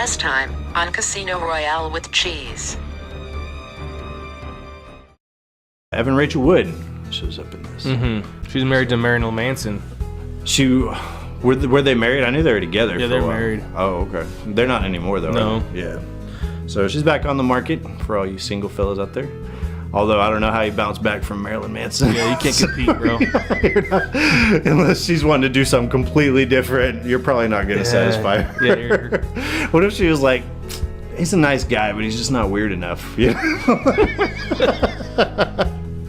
Last time on Casino Royale with cheese. Evan Rachel Wood shows up in this. Mm-hmm. She's married to Marilyn Manson. Were they married? I knew they were together. Yeah, for they're a while. married. Oh, okay. They're not anymore though. No. Right? Yeah. So she's back on the market for all you single fellas out there. Although I don't know how you bounce back from Marilyn Manson. Yeah, you can't compete, bro. Unless she's wanting to do something completely different, you're probably not going to satisfy her. Yeah, What if she was like, he's a nice guy, but he's just not weird enough. You know?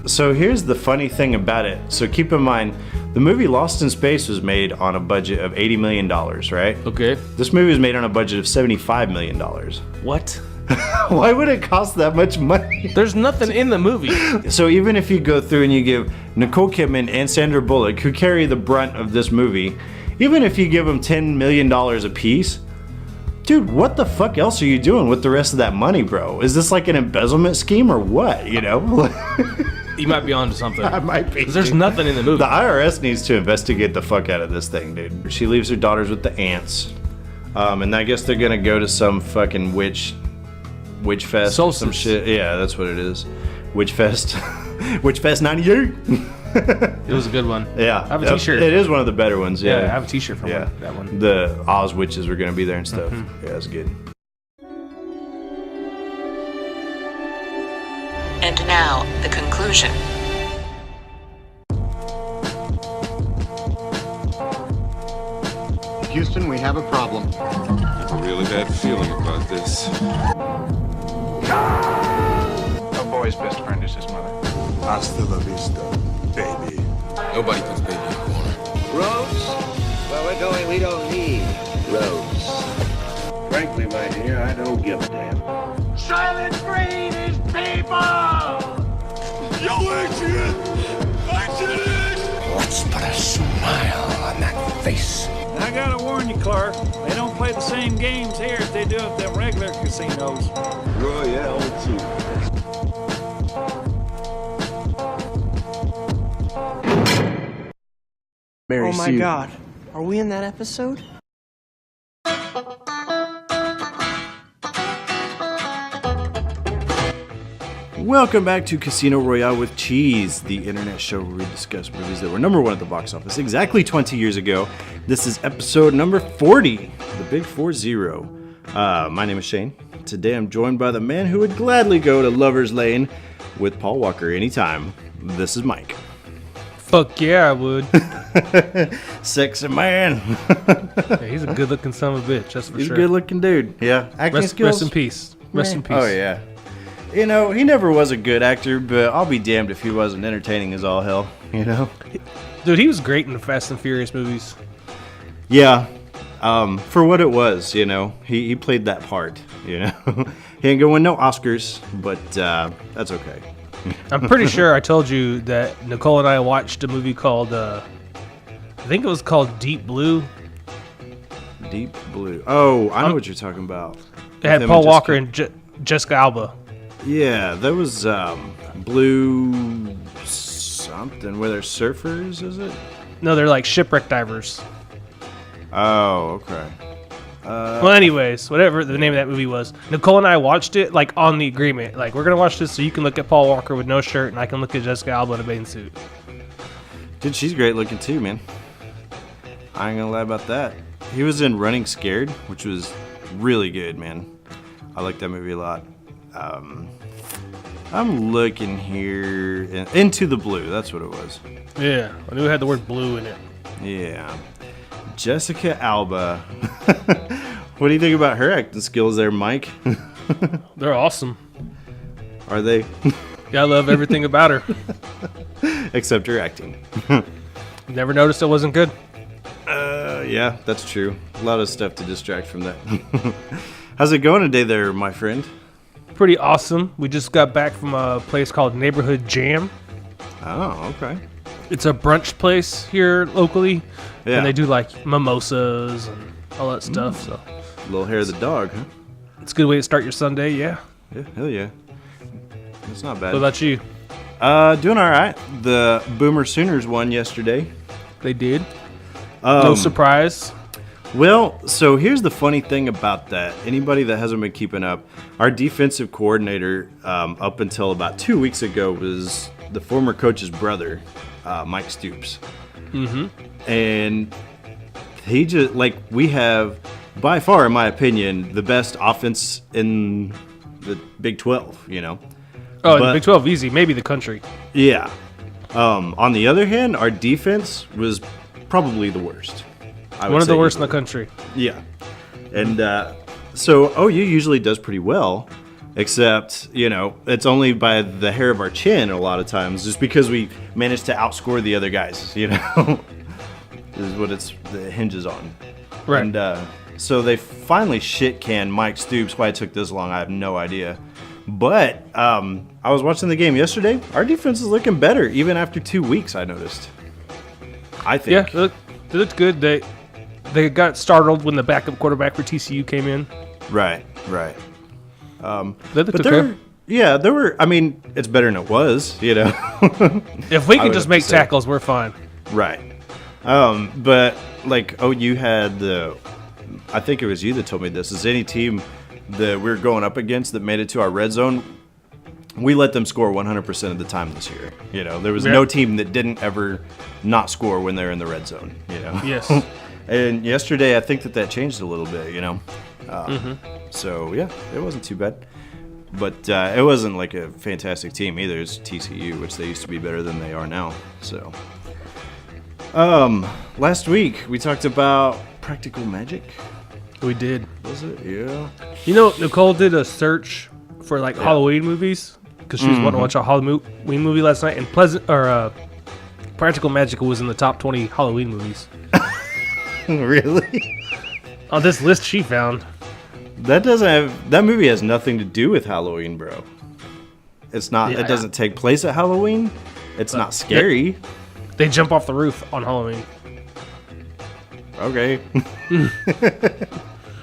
So here's the funny thing about it. So keep in mind, the movie Lost in Space was made on a budget of $80 million, right? Okay. This movie was made on a budget of $75 million. What? Why would it cost that much money? There's nothing in the movie. So even if you go through and you give Nicole Kidman and Sandra Bullock, who carry the brunt of this movie, even if you give them $10 million a piece, dude, what the fuck else are you doing with the rest of that money, bro? Is this like an embezzlement scheme or what, you know? You might be onto something. I might be. There's nothing in the movie. The IRS needs to investigate the fuck out of this thing, dude. She leaves her daughters with the aunts. And I guess they're gonna go to some fucking witch fest or some shit. Yeah, that's what it is. Witch Fest. Witch Fest 98. It was a good one. Yeah. I have a t-shirt. It is one of the better ones, yeah. Yeah, I have a t-shirt from that one. The Oz witches were gonna be there and stuff. Yeah, that's good. And now, the conclusion. Houston, we have a problem. I have a really bad feeling about this. A boy's best friend is his mother. Hasta la vista, baby. Nobody puts baby in the corner. Roads? Where we're going, we don't need roads. Frankly, my dear, I don't give a damn. Silent Green is people! Yo, Adrian! Let's put a smile on that face. I gotta warn you, Clark. They don't play the same games here as they do at them regular casinos. Royale, too. Oh my God, are we in that episode? Welcome back to Casino Royale with Cheese, the internet show where we discuss movies that were number one at the box office exactly 20 years ago. This is episode number 40, the big 40. My name is Shane. Today I'm joined by the man who would gladly go to Lover's Lane with Paul Walker anytime. This is Mike. Fuck yeah, I would. Sexy man. Yeah, he's a good-looking son of a bitch, that's for He's sure. a good-looking dude. Yeah, acting skills. Rest in peace. Rest in peace. Oh, yeah. You know, he never was a good actor, but I'll be damned if he wasn't entertaining as all hell, you know? Dude, he was great in the Fast and Furious movies. Yeah, for what it was, you know, he played that part, you know? He ain't gonna win no Oscars, but that's okay. I'm pretty sure I told you that Nicole and I watched a movie called, I think it was called Deep Blue. Deep Blue. Oh, I know what you're talking about. It had Paul Walker and Jessica Alba. Yeah, that was Blue something, where they're surfers, is it? No, they're like shipwreck divers. Oh, okay. Well, anyways, whatever the name of that movie was, Nicole and I watched it like on the agreement. Like, we're going to watch this so you can look at Paul Walker with no shirt and I can look at Jessica Alba in a bathing suit. Dude, she's great looking too, man. I ain't gonna lie about that. He was in Running Scared, which was really good, man. I like that movie a lot. I'm looking here. Into the Blue, that's what it was. Yeah, I knew it had the word blue in it. Yeah. Jessica Alba. What do you think about her acting skills there, Mike? They're awesome. Are they? Yeah, I love everything about her. Except her acting. Never noticed it wasn't good. Yeah, that's true. A lot of stuff to distract from that. How's it going today there, my friend? Pretty awesome. We just got back from a place called Neighborhood Jam. Oh, okay. It's a brunch place here locally. Yeah. And they do like mimosas and all that stuff. So Little hair of the dog, huh? it's a good way to start your Sunday, yeah. Yeah, hell yeah. It's not bad. What about you? Doing all right. The Boomer Sooners won yesterday. They did. No surprise. Well, so here's the funny thing about that. Anybody that hasn't been keeping up, our defensive coordinator up until about 2 weeks ago was the former coach's brother, Mike Stoops. Mm-hmm. And he just, like, we have, by far, in my opinion, the best offense in the Big 12, you know? Oh, the Big 12, easy. Maybe the country. Yeah. On the other hand, our defense was probably the worst. One of the worst in the country. Yeah. And so OU usually does pretty well, except, you know, it's only by the hair of our chin a lot of times, just because we managed to outscore the other guys, you know, is what it hinges on. Right. And so they finally shit-canned Mike Stoops. Why it took this long, I have no idea. But I was watching the game yesterday. Our defense is looking better, even after 2 weeks, I noticed. I think. Yeah, they looked good. They got startled when the backup quarterback for TCU came in. Right. They looked okay. There were. I mean, it's better than it was, you know. If we can just make tackles, we're fine. Right. But like OU had I think it was you that told me this. Is any team that we're going up against that made it to our red zone, we let them score 100% of the time this year. You know, there was no team that didn't ever not score when they're in the red zone. You know. Yes. And yesterday, I think that changed a little bit. You know. So yeah, it wasn't too bad. But it wasn't like a fantastic team either. It's TCU, which they used to be better than they are now. So, last week we talked about Practical Magic. We did. Was it? Yeah. You know, Nicole did a search for like Halloween movies because she was wanting to watch a Halloween movie last night, and Practical Magic was in the top 20 Halloween movies. Really? On this list she found. That movie has nothing to do with Halloween, bro. It's not. It doesn't take place at Halloween. It's not scary. They jump off the roof on Halloween. Okay.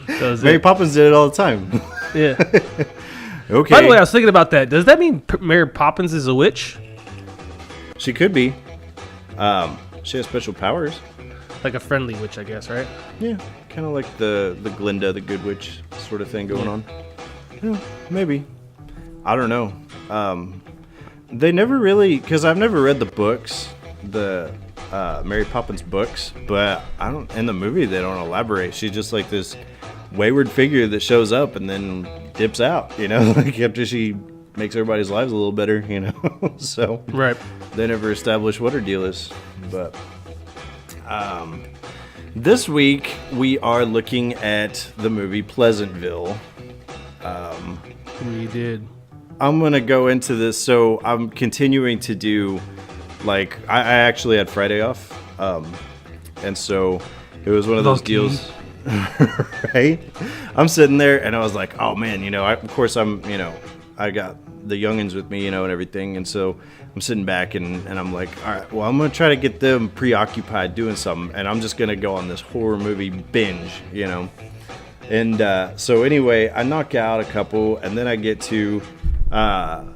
Mary Poppins did it all the time. Yeah. Okay. By the way, I was thinking about that. Does that mean Mary Poppins is a witch? She could be. She has special powers. Like a friendly witch, I guess, right? Yeah, kind of like the Glinda, the Good Witch sort of thing going on. Yeah, maybe. I don't know. They never really, because I've never read the books, the Mary Poppins books, but in the movie they don't elaborate. She's just like this wayward figure that shows up and then dips out, you know, like after she makes everybody's lives a little better, you know. So right. They never establish what her deal is, but. This week we are looking at the movie Pleasantville. We did. I'm gonna go into this, so I'm continuing to do, like, I actually had Friday off, and so it was one of those deals, right? I'm sitting there and I was like, oh man, you know, I got the youngins with me, you know, and everything, and so I'm sitting back and I'm like, all right, well, I'm gonna try to get them preoccupied doing something, and I'm just gonna go on this horror movie binge, you know. And so anyway, I knock out a couple, and then I get to I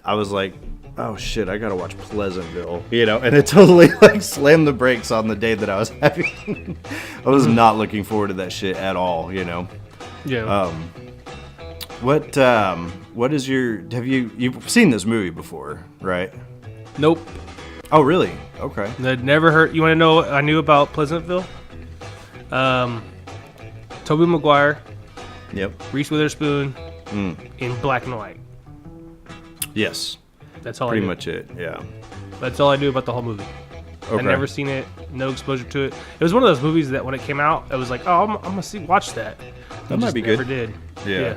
was like, oh shit, I gotta watch Pleasantville, you know, and it totally like slammed the brakes on the day that I was having. I was not looking forward to that shit at all, you know. Yeah. What is you've seen this movie before, right? Nope. Oh, really? Okay. I'd never heard. You want to know what I knew about Pleasantville? Tobey Maguire. Yep. Reese Witherspoon. In black and white. Yes. That's all pretty I knew. much it, yeah. That's all I knew about the whole movie. Okay. I'd never seen it, no exposure to it. It was one of those movies that when it came out, I was like, oh, I'm going to watch that. That might be good. Never did. Yeah.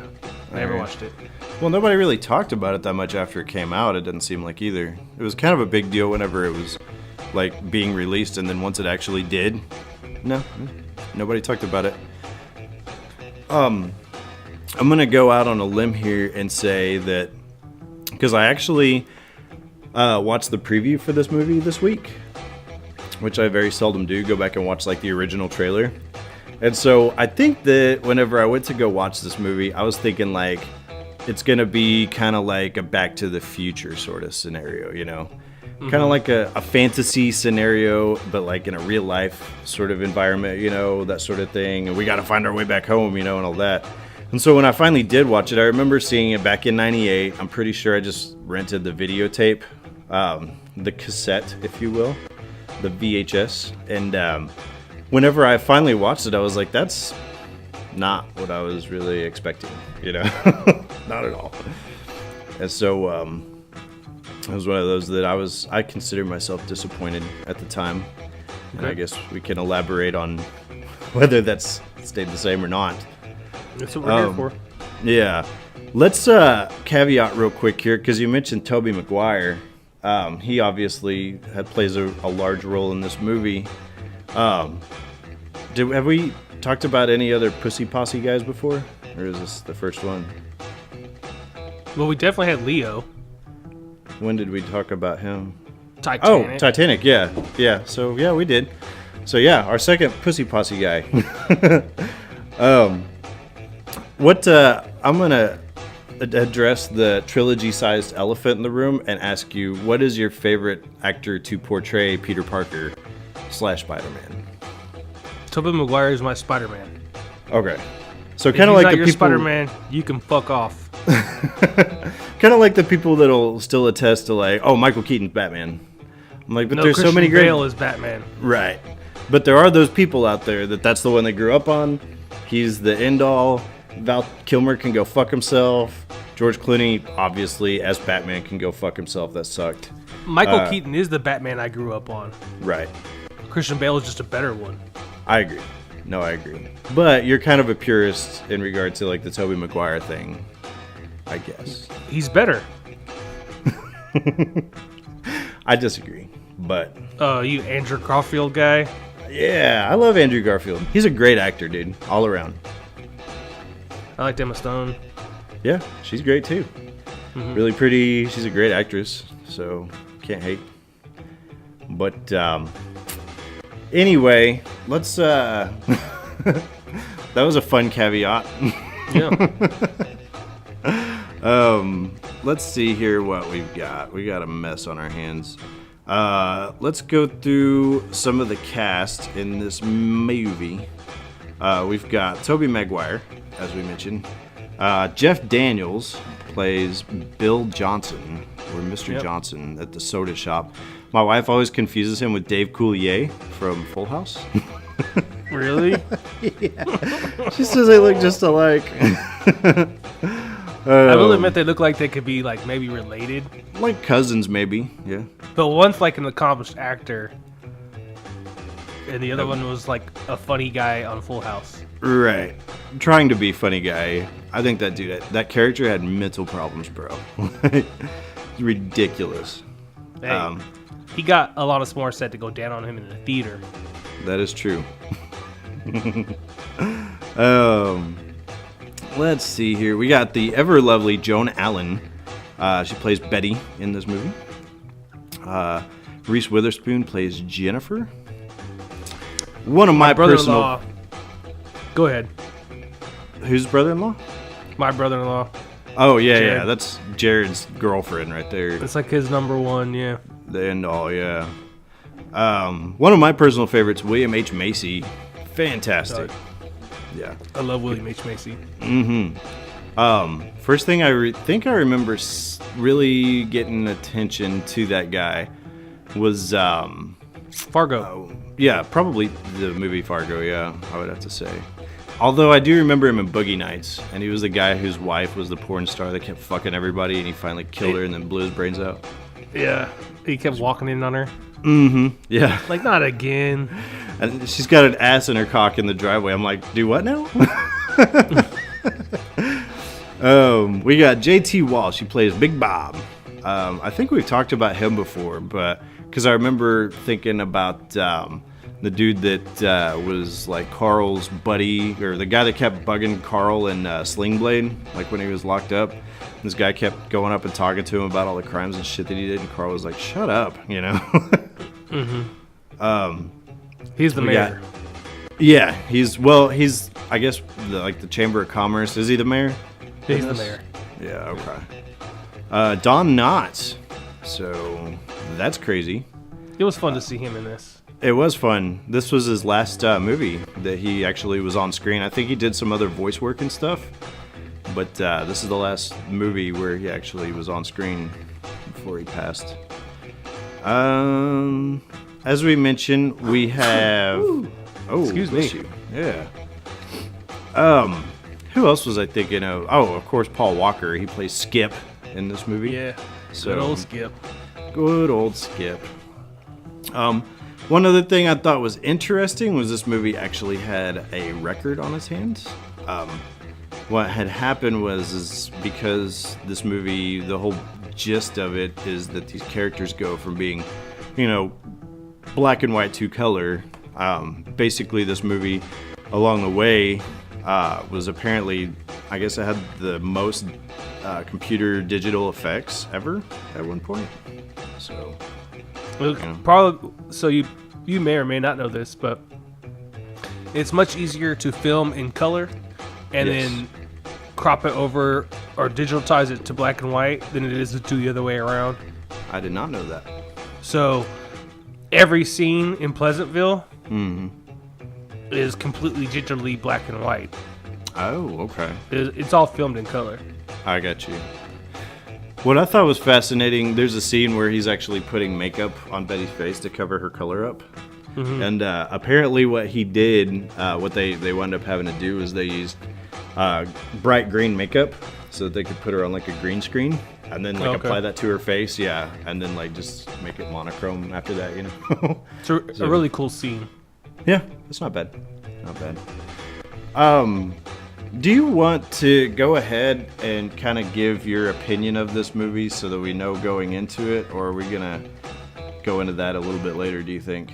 I never watched it. Well, nobody really talked about it that much after it came out. It didn't seem like either. It was kind of a big deal whenever it was like being released, and then once it actually did, nobody talked about it. I'm gonna go out on a limb here and say that because I actually watched the preview for this movie this week, which I very seldom do. Go back and watch like the original trailer. And so I think that whenever I went to go watch this movie, I was thinking like it's going to be kind of like a Back to the Future sort of scenario, you know? kind of like a fantasy scenario, but like in a real life sort of environment, you know, that sort of thing. And we got to find our way back home, you know, and all that. And so when I finally did watch it, I remember seeing it back in '98. I'm pretty sure I just rented the videotape, the cassette, if you will, the VHS. And whenever I finally watched it, I was like, that's not what I was really expecting, you know, not at all. And so it was one of those that I considered myself disappointed at the time. And I guess we can elaborate on whether that's stayed the same or not. That's what we're here for. Yeah. Let's caveat real quick here, because you mentioned Tobey Maguire. He obviously plays a large role in this movie. Have we talked about any other Pussy Posse guys before? Or is this the first one? Well, we definitely had Leo. When did we talk about him? Titanic. Oh, Titanic, yeah. Yeah, so yeah, we did. So yeah, our second Pussy Posse guy. I'm going to address the trilogy-sized elephant in the room and ask you, what is your favorite actor to portray Peter Parker / Spider-Man? Tobey Maguire is my Spider-Man. Okay. So If kind of he's like not the your people... Spider-Man, you can fuck off. Kind of like the people that'll still attest to like, oh, Michael Keaton's Batman. I'm like, but there's so many great... Bale is Batman. Right. But there are those people out there that's the one they grew up on. He's the end-all. Val Kilmer can go fuck himself. George Clooney, obviously, as Batman, can go fuck himself. That sucked. Michael Keaton is the Batman I grew up on. Right. Christian Bale is just a better one. I agree. No, I agree. But you're kind of a purist in regard to like the Tobey Maguire thing, I guess. He's better. I disagree, but... You Andrew Garfield guy? Yeah, I love Andrew Garfield. He's a great actor, dude. All around. I like Emma Stone. Yeah, she's great too. Mm-hmm. Really pretty. She's a great actress, so can't hate. But anyway, let's... that was a fun caveat. Yeah. Let's see here what we've got. We got a mess on our hands. Let's go through some of the cast in this movie. We've got Tobey Maguire, as we mentioned. Jeff Daniels plays Bill Johnson, or Mr. Johnson, at the soda shop. My wife always confuses him with Dave Coulier from Full House. Really? Yeah. She says they look just alike. I will admit they look like they could be like maybe related. Like cousins, maybe. Yeah. But one's like an accomplished actor, and the other one was like a funny guy on Full House. Right. Trying to be funny guy. I think that dude, that character had mental problems, bro. It's ridiculous. Hey, he got Alanis Morissette to go down on him in the theater. That is true. Let's see here. We got the ever lovely Joan Allen. She plays Betty in this movie. Reese Witherspoon plays Jennifer. One of my brother-in-law. Go ahead. Whose brother-in-law? My brother-in-law. Oh, yeah, Jared. yeah. That's Jared's girlfriend right there. It's like his number one, yeah. The end all, yeah. One of my personal favorites, William H. Macy. Fantastic. Yeah. I love William H. Macy. Mm-hmm. First thing I think I remember really getting attention to that guy was... Fargo. Yeah, probably the movie Fargo, yeah, I would have to say. Although I do remember him in Boogie Nights, and he was the guy whose wife was the porn star that kept fucking everybody, and he finally killed her and then blew his brains out. Yeah. He kept walking in on her. Mm-hmm. Yeah. Like, not again. And she's got an ass in her cock in the driveway. I'm like, do what now? We got JT Walsh. He plays Big Bob. I think we've talked about him before, but because I remember thinking about the dude that was like Carl's buddy, or the guy that kept bugging Carl in Sling Blade, like when he was locked up. This guy kept going up and talking to him about all the crimes and shit that he did, and Carl was like, shut up, you know? He's the mayor. Yeah, he's I guess the Chamber of Commerce. Is he the mayor? He's the mayor. Yeah, okay. Don Knotts. So that's crazy. It was fun to see him in this. It was fun. This was his last movie that he actually was on screen. I think he did some other voice work and stuff, but this is the last movie where he actually was on screen before he passed. As we mentioned, we have... Oh, excuse me. You. Yeah. Who else was I thinking of? Oh, of course, Paul Walker. He plays Skip in this movie. Yeah. So, Good old Skip. Good old Skip. One other thing I thought was interesting was this movie actually had a record on its hands. What had happened is because this movie, the whole gist of it is that these characters go from being, black and white to color. Basically, this movie, along the way, was apparently, I guess it had the most computer digital effects ever at one point. So... Probably, so you may or may not know this, but it's much easier to film in color and then crop it over or digitize it to black and white than it is to do the other way around. I did not know that. So every scene in Pleasantville is completely digitally black and white. Oh, okay. It's all filmed in color. I got you. What I thought was fascinating, there's a scene where he's actually putting makeup on Betty's face to cover her color up. And apparently what he did, what they wound up having to do is they used bright green makeup so that they could put her on like a green screen and then apply that to her face, and then just make it monochrome after that, It's a really cool scene. Yeah, it's not bad. Not bad. Do you want to go ahead and kind of give your opinion of this movie so that we know going into it, or are we going to go into that a little bit later, do you think?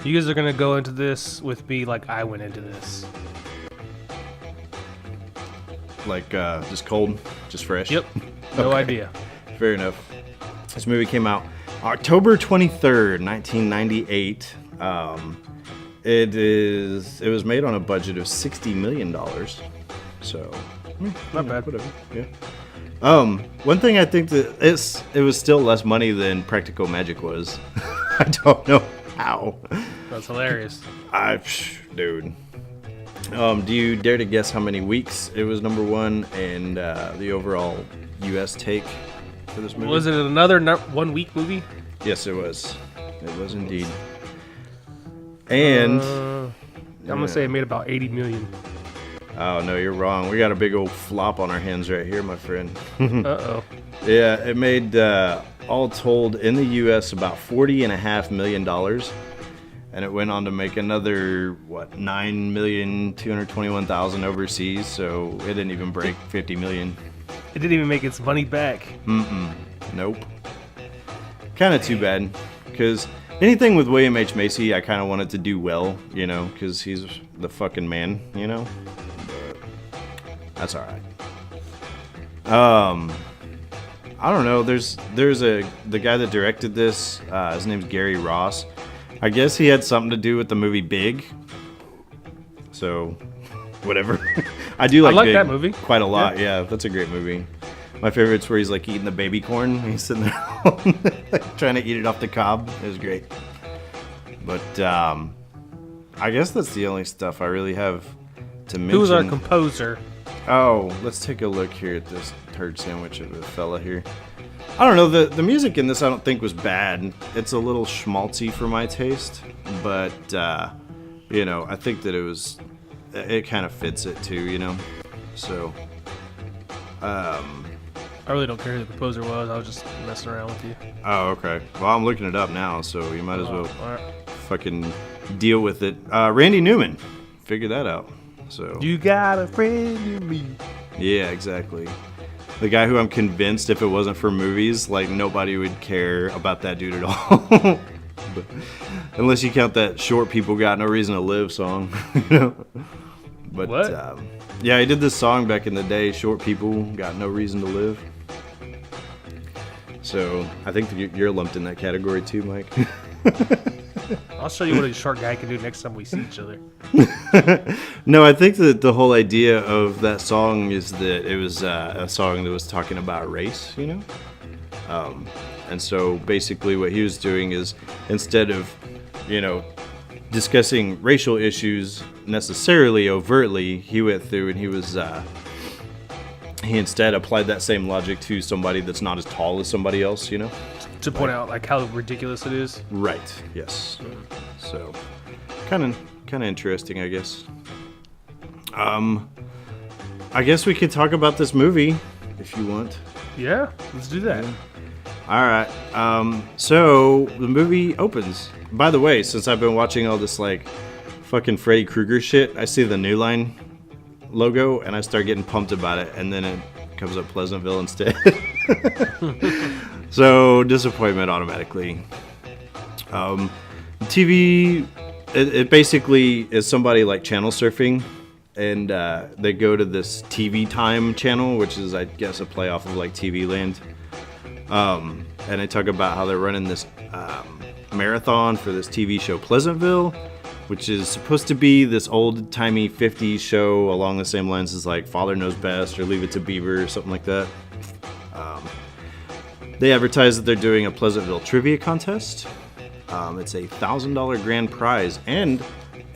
You guys are going to go into this with me like I went into this. Like, just cold? Just fresh? Yep. No idea. Fair enough. This movie came out October 23rd, 1998. It was made on a budget of $60 million. So, not bad. Whatever. Yeah. One thing I think that it was still less money than Practical Magic was. I don't know how. That's hilarious. Dude. Do you dare to guess how many weeks it was number one and the overall U.S. take for this movie? Was it another 1 week movie? Yes, it was. It was indeed. And I'm gonna say it made about 80 million. Oh no, you're wrong. We got a big old flop on our hands right here, my friend. Uh-oh. Yeah, it made all told in the U.S. about $40.5 million, and it went on to make another $9,221,000 overseas. So it didn't even break 50 million. It didn't even make its money back. Nope. Kind of too bad, because anything with William H. Macy, I kind of wanted to do well, because he's the fucking man, But that's all right. I don't know. There's the guy that directed this. His name's Gary Ross. I guess he had something to do with the movie Big. So, whatever. I like like Big that movie quite a lot. Yeah, that's a great movie. My favorite's where he's eating the baby corn. He's sitting there trying to eat it off the cob. It was great. But I guess that's the only stuff I really have to mention. Who was our composer? Oh, let's take a look here at this turd sandwich of a fella here. I don't know, the music in this I don't think was bad. It's a little schmaltzy for my taste, but I think that it kind of fits it too, So, I really don't care who the composer was. I was just messing around with you. Oh, okay. Well, I'm looking it up now, so you might as well fucking deal with it. Randy Newman. Figure that out. So you got a friend in me. Yeah, exactly. The guy who I'm convinced if it wasn't for movies, nobody would care about that dude at all. But, unless you count that Short People Got No Reason to Live song. But what? Yeah, he did this song back in the day, Short People Got No Reason to Live. So I think you're lumped in that category too, Mike. I'll show you what a short guy can do next time we see each other. No, I think that the whole idea of that song is that it was a song that was talking about race, And so basically what he was doing is, instead of, discussing racial issues necessarily overtly, he went through and he instead applied that same logic to somebody that's not as tall as somebody else, To point out like how ridiculous it is. Right. Yes. So, kind of interesting, I guess. I guess we could talk about this movie if you want. Yeah, let's do that. All right. So the movie opens. By the way, since I've been watching all this like fucking Freddy Krueger shit, I see the New Line logo and I start getting pumped about it, and then it comes up Pleasantville instead. So disappointment automatically. TV, it basically is somebody like channel surfing, and they go to this TV Time channel, which is, I guess, a play off of like TV Land. And they talk about how they're running this marathon for this TV show Pleasantville, which is supposed to be this old-timey 50s show along the same lines as like Father Knows Best or Leave It to Beaver or something like that. They advertise that they're doing a Pleasantville trivia contest. It's a $1,000 grand prize and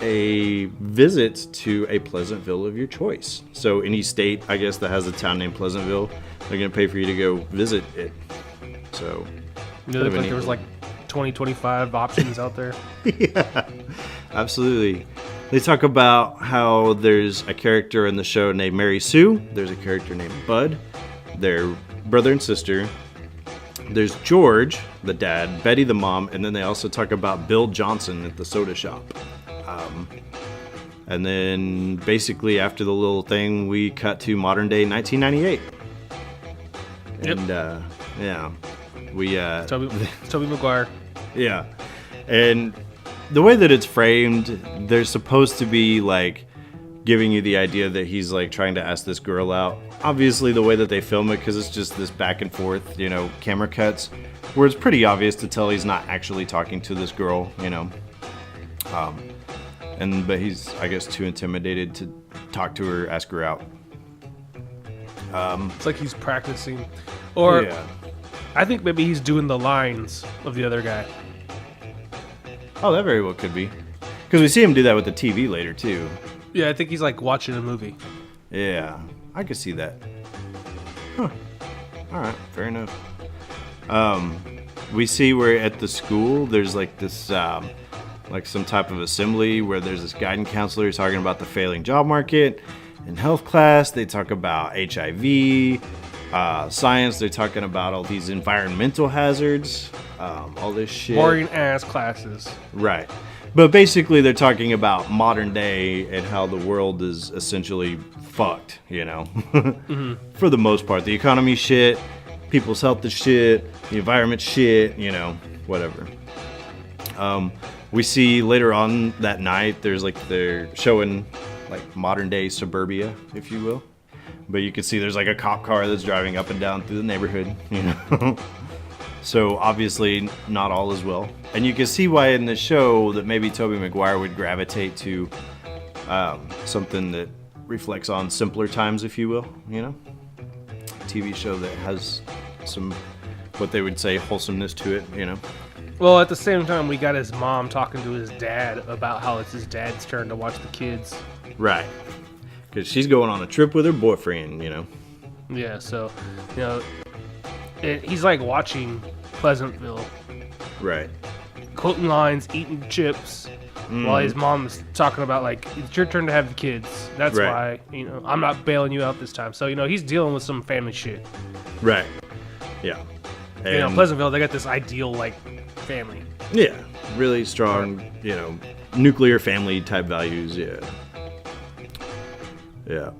a visit to a Pleasantville of your choice. So any state, I guess, that has a town named Pleasantville, they're going to pay for you to go visit it. So it looked like there was like 20, 25 options out there. Yeah, absolutely. They talk about how there's a character in the show named Mary Sue. There's a character named Bud. They're brother and sister. There's George, the dad, Betty, the mom, and then they also talk about Bill Johnson at the soda shop. And then basically after the little thing, we cut to modern day 1998. Yep. And yeah, we Tobey Maguire. Yeah, and the way that it's framed, they're supposed to be like giving you the idea that he's like trying to ask this girl out. Obviously, the way that they film it, because it's just this back and forth, camera cuts, where it's pretty obvious to tell he's not actually talking to this girl, but he's, I guess, too intimidated to talk to her, ask her out. It's like he's practicing, or yeah. I think maybe he's doing the lines of the other guy. Oh, that very well could be, because we see him do that with the TV later too. Yeah, I think he's like watching a movie. Yeah, I could see that. Huh. All right, fair enough. We see where at the school there's like this, like some type of assembly where there's this guidance counselor talking about the failing job market. In health class, they talk about HIV. Science, they're talking about all these environmental hazards, all this shit. Boring ass classes. Right. But basically, they're talking about modern day and how the world is essentially fucked, Mm-hmm. For the most part. The economy shit, people's health is shit, the environment shit, whatever. We see later on that night, there's like, they're showing like modern day suburbia, if you will. But you can see there's like a cop car that's driving up and down through the neighborhood, So obviously not all is well. And you can see why in the show that maybe Tobey Maguire would gravitate to something that reflects on simpler times, if you will, TV show that has some, what they would say, wholesomeness to it, Well, at the same time, we got his mom talking to his dad about how it's his dad's turn to watch the kids. Right. Because she's going on a trip with her boyfriend, Yeah, so, he's like watching Pleasantville. Right. Quoting lines, eating chips, while his mom's talking about, like, it's your turn to have the kids. That's right. why, I'm not bailing you out this time. So, he's dealing with some family shit. Right. Yeah. And, Pleasantville, they got this ideal, like, family. Yeah. Really strong, nuclear family type values, yeah. Yeah.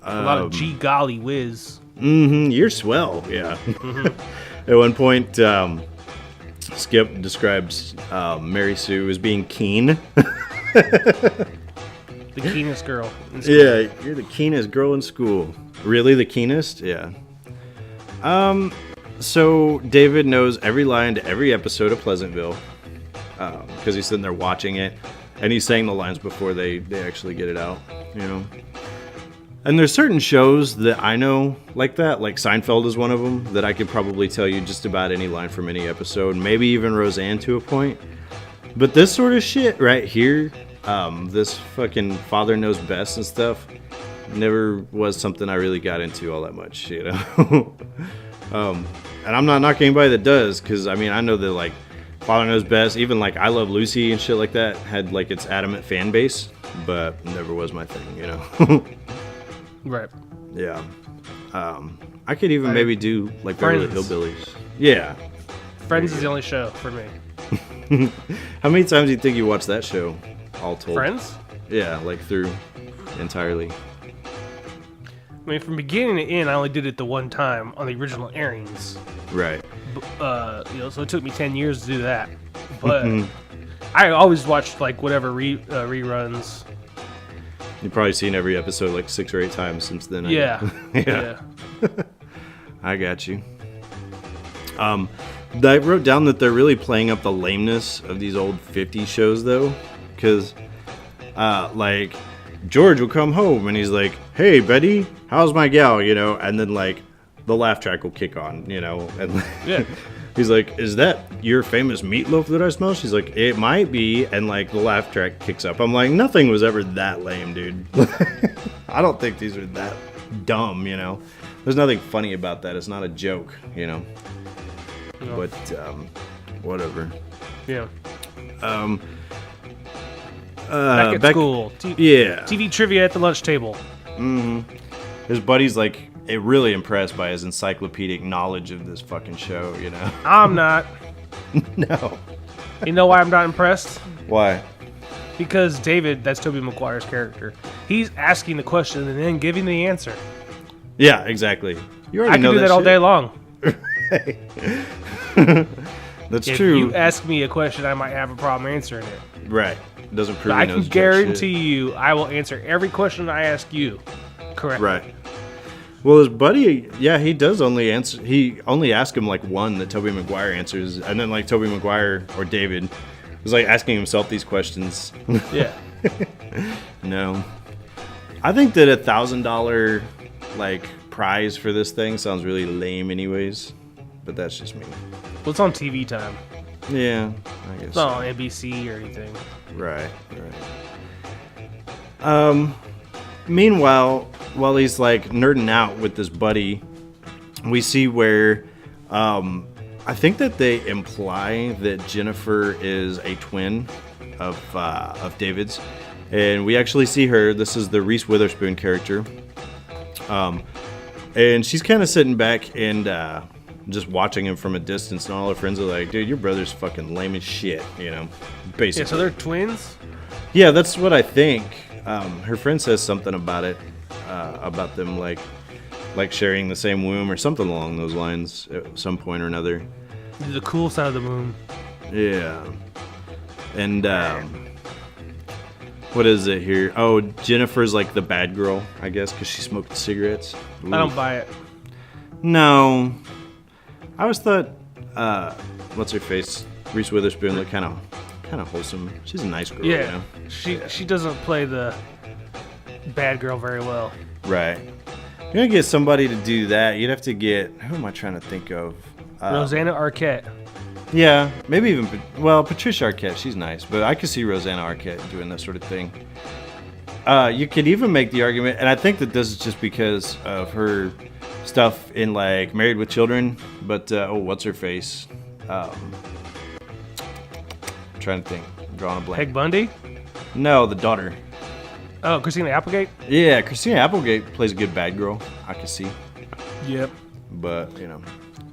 A lot of gee golly whiz. You're swell, yeah. At one point, Skip describes Mary Sue as being keen. The keenest girl in school. Yeah, you're the keenest girl in school. Really, the keenest? Yeah. So David knows every line to every episode of Pleasantville because he's sitting there watching it, and he's saying the lines before they actually get it out, And there's certain shows that I know like that, like Seinfeld is one of them, that I could probably tell you just about any line from any episode, maybe even Roseanne to a point. But this sort of shit right here, this fucking Father Knows Best and stuff, never was something I really got into all that much, you know? And I'm not knocking anybody that does, because, I mean, I know that, like, Father Knows Best, even, like, I Love Lucy and shit like that, had, like, its adamant fan base, but never was my thing, you know? Right. Yeah. I could even maybe do, like, Beverly Friends. Hillbillies. Yeah. Friends is the only show for me. How many times do you think you watched that show, all told? Friends? Yeah, like, through entirely. I mean, from beginning to end, I only did it the one time on the original airings. Right. So it took me 10 years to do that. But I always watched like whatever reruns. You've probably seen every episode like 6 or 8 times since then. Yeah. Yeah. I got you. I wrote down that they're really playing up the lameness of these old 50s shows, though, because, like, George will come home and he's like, "Hey, Betty, how's my gal?" You know, and then like the laugh track will kick on, you know, and Yeah. he's like, "Is that your famous meatloaf that I smell?" She's like, "It might be," and like the laugh track kicks up. I'm like, nothing was ever that lame, dude. I don't think these are that dumb, you know. There's nothing funny about that. It's not a joke, you know. No. But whatever. Yeah. Back at school. Yeah. TV trivia at the lunch table. His buddy's like really impressed by his encyclopedic knowledge of this fucking show, you know. I'm not. No. You know why I'm not impressed? Why? Because David, that's Tobey Maguire's character, he's asking the question and then giving the answer. Yeah, exactly. You already I can know do that all shit. day long. That's If true. you ask me a question, I might have a problem answering it. Right. Doesn't prove But he I knows can jack shit. guarantee you I will answer every question I ask you correctly. Right. Well, his buddy, yeah, he does only answer. He only asked him like one that Tobey Maguire answers, and then like Tobey Maguire or David was like asking himself these questions. Yeah. No, I think that $1,000 like prize for this thing sounds really lame, anyways. But that's just me. Well, it's on TV time. Yeah, I guess. It's not on NBC or anything. Right. Meanwhile, while he's like nerding out with this buddy, we see where I think that they imply that Jennifer is a twin of David's, and we actually see her. This is the Reese Witherspoon character, and she's kind of sitting back and just watching him from a distance, and all her friends are like, "Dude, your brother's fucking lame as shit," you know, basically. Yeah, so they're twins? Yeah, that's what I think. Her friend says something about it, about them like sharing the same womb or something along those lines at some point or another. The cool side of the moon. Yeah. And what is it here? Oh, Jennifer's like the bad girl, I guess, because she smoked cigarettes. Ooh. I don't buy it. No. I always thought, what's her face? Reese Witherspoon looked kind of wholesome. She's a nice girl, Yeah. you know? She doesn't play the bad girl very well. Right. You're gonna get somebody to do that. You'd have to get, who am I trying to think of? Rosanna Arquette. Yeah, maybe even, well, Patricia Arquette, she's nice, but I could see Rosanna Arquette doing that sort of thing. You could even make the argument, and I think that this is just because of her stuff in like Married with Children, but what's her face? I'm trying to think. I'm drawing a blank. Peg Bundy? No, the daughter. Oh, Christina Applegate? Yeah, Christina Applegate plays a good bad girl, I can see. Yep. But, you know.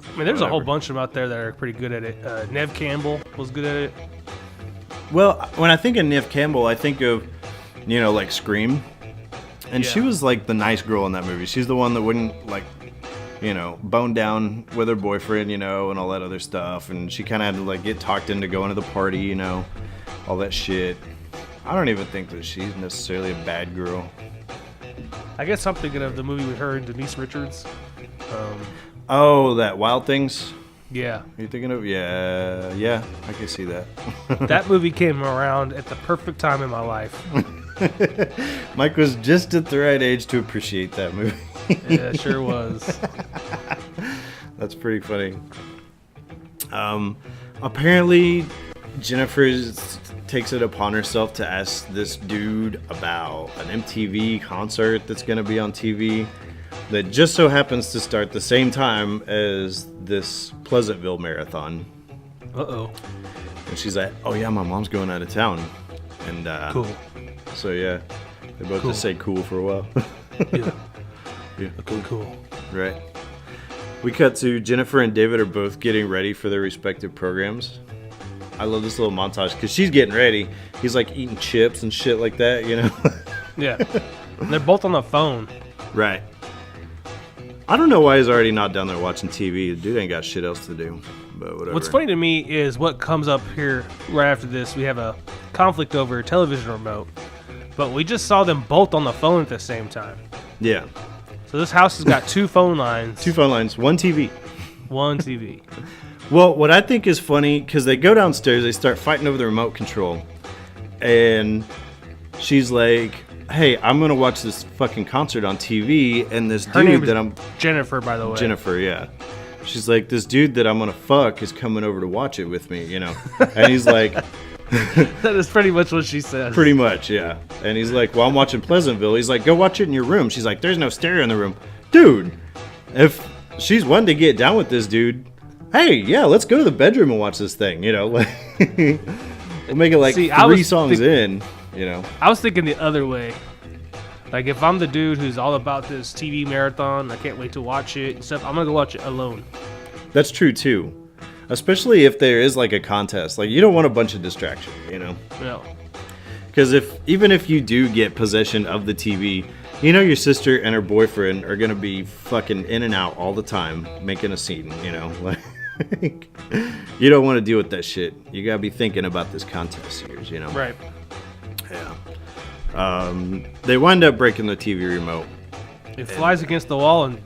I mean, there's a whole whatever. bunch of them out there that are pretty good at it. Nev Campbell was good at it. Well, when I think of Neve Campbell, I think of, you know, like Scream. And she Yeah. was like the nice girl in that movie. She's the one that wouldn't, like, you know, bone down with her boyfriend, you know, and all that other stuff. And she kind of had to, like, get talked into going to the party, you know, all that shit. I don't even think that she's necessarily a bad girl. I guess I'm thinking of the movie with her and Denise Richards. Oh, that Wild Things? Yeah. Are you thinking of? Yeah, I can see that. That movie came around at the perfect time in my life. Mike was just at the right age to appreciate that movie. Yeah, it sure was. That's pretty funny. Apparently, Jennifer takes it upon herself to ask this dude about an MTV concert that's going to be on TV that just so happens to start the same time as this Pleasantville marathon. Uh-oh. And she's like, oh yeah, my mom's going out of town. And cool. So yeah, they both just say cool for a while. Yeah. Yeah. Cool. Right. We cut to Jennifer and David are both getting ready for their respective programs. I love this little montage because she's getting ready. He's like eating chips and shit like that, you know? Yeah. And they're both on the phone. Right. I don't know why he's already not down there watching TV. The dude ain't got shit else to do. But whatever. What's funny to me is what comes up here right after this. We have a conflict over a television remote, but we just saw them both on the phone at the same time. Yeah. So this house has got two phone lines. Two phone lines, one TV. One TV. Well, what I think is funny, because they go downstairs, they start fighting over the remote control, and she's like, hey, I'm going to watch this fucking concert on TV, and this Her dude name that is I'm... Jennifer, by the way. Jennifer, yeah. She's like, this dude that I'm going to fuck is coming over to watch it with me, you know? And he's like... That is pretty much what she says. Pretty much, yeah. And he's like, well, I'm watching Pleasantville. He's like, go watch it in your room. She's like, there's no stereo in the room. Dude, if she's wanting to get down with this dude, hey, yeah, let's go to the bedroom and watch this thing, you know? We'll make it like 3 songs in, you know? I was thinking the other way. Like, if I'm the dude who's all about this TV marathon, I can't wait to watch it and stuff, I'm going to go watch it alone. That's true, too. Especially if there is, like, a contest. Like, you don't want a bunch of distraction, you know? No. Because even if you do get possession of the TV, you know your sister and her boyfriend are going to be fucking in and out all the time, making a scene, you know? Like, you don't want to deal with that shit. You got to be thinking about this contest series, you know? Right. Yeah. They wind up breaking the TV remote. It flies against the wall and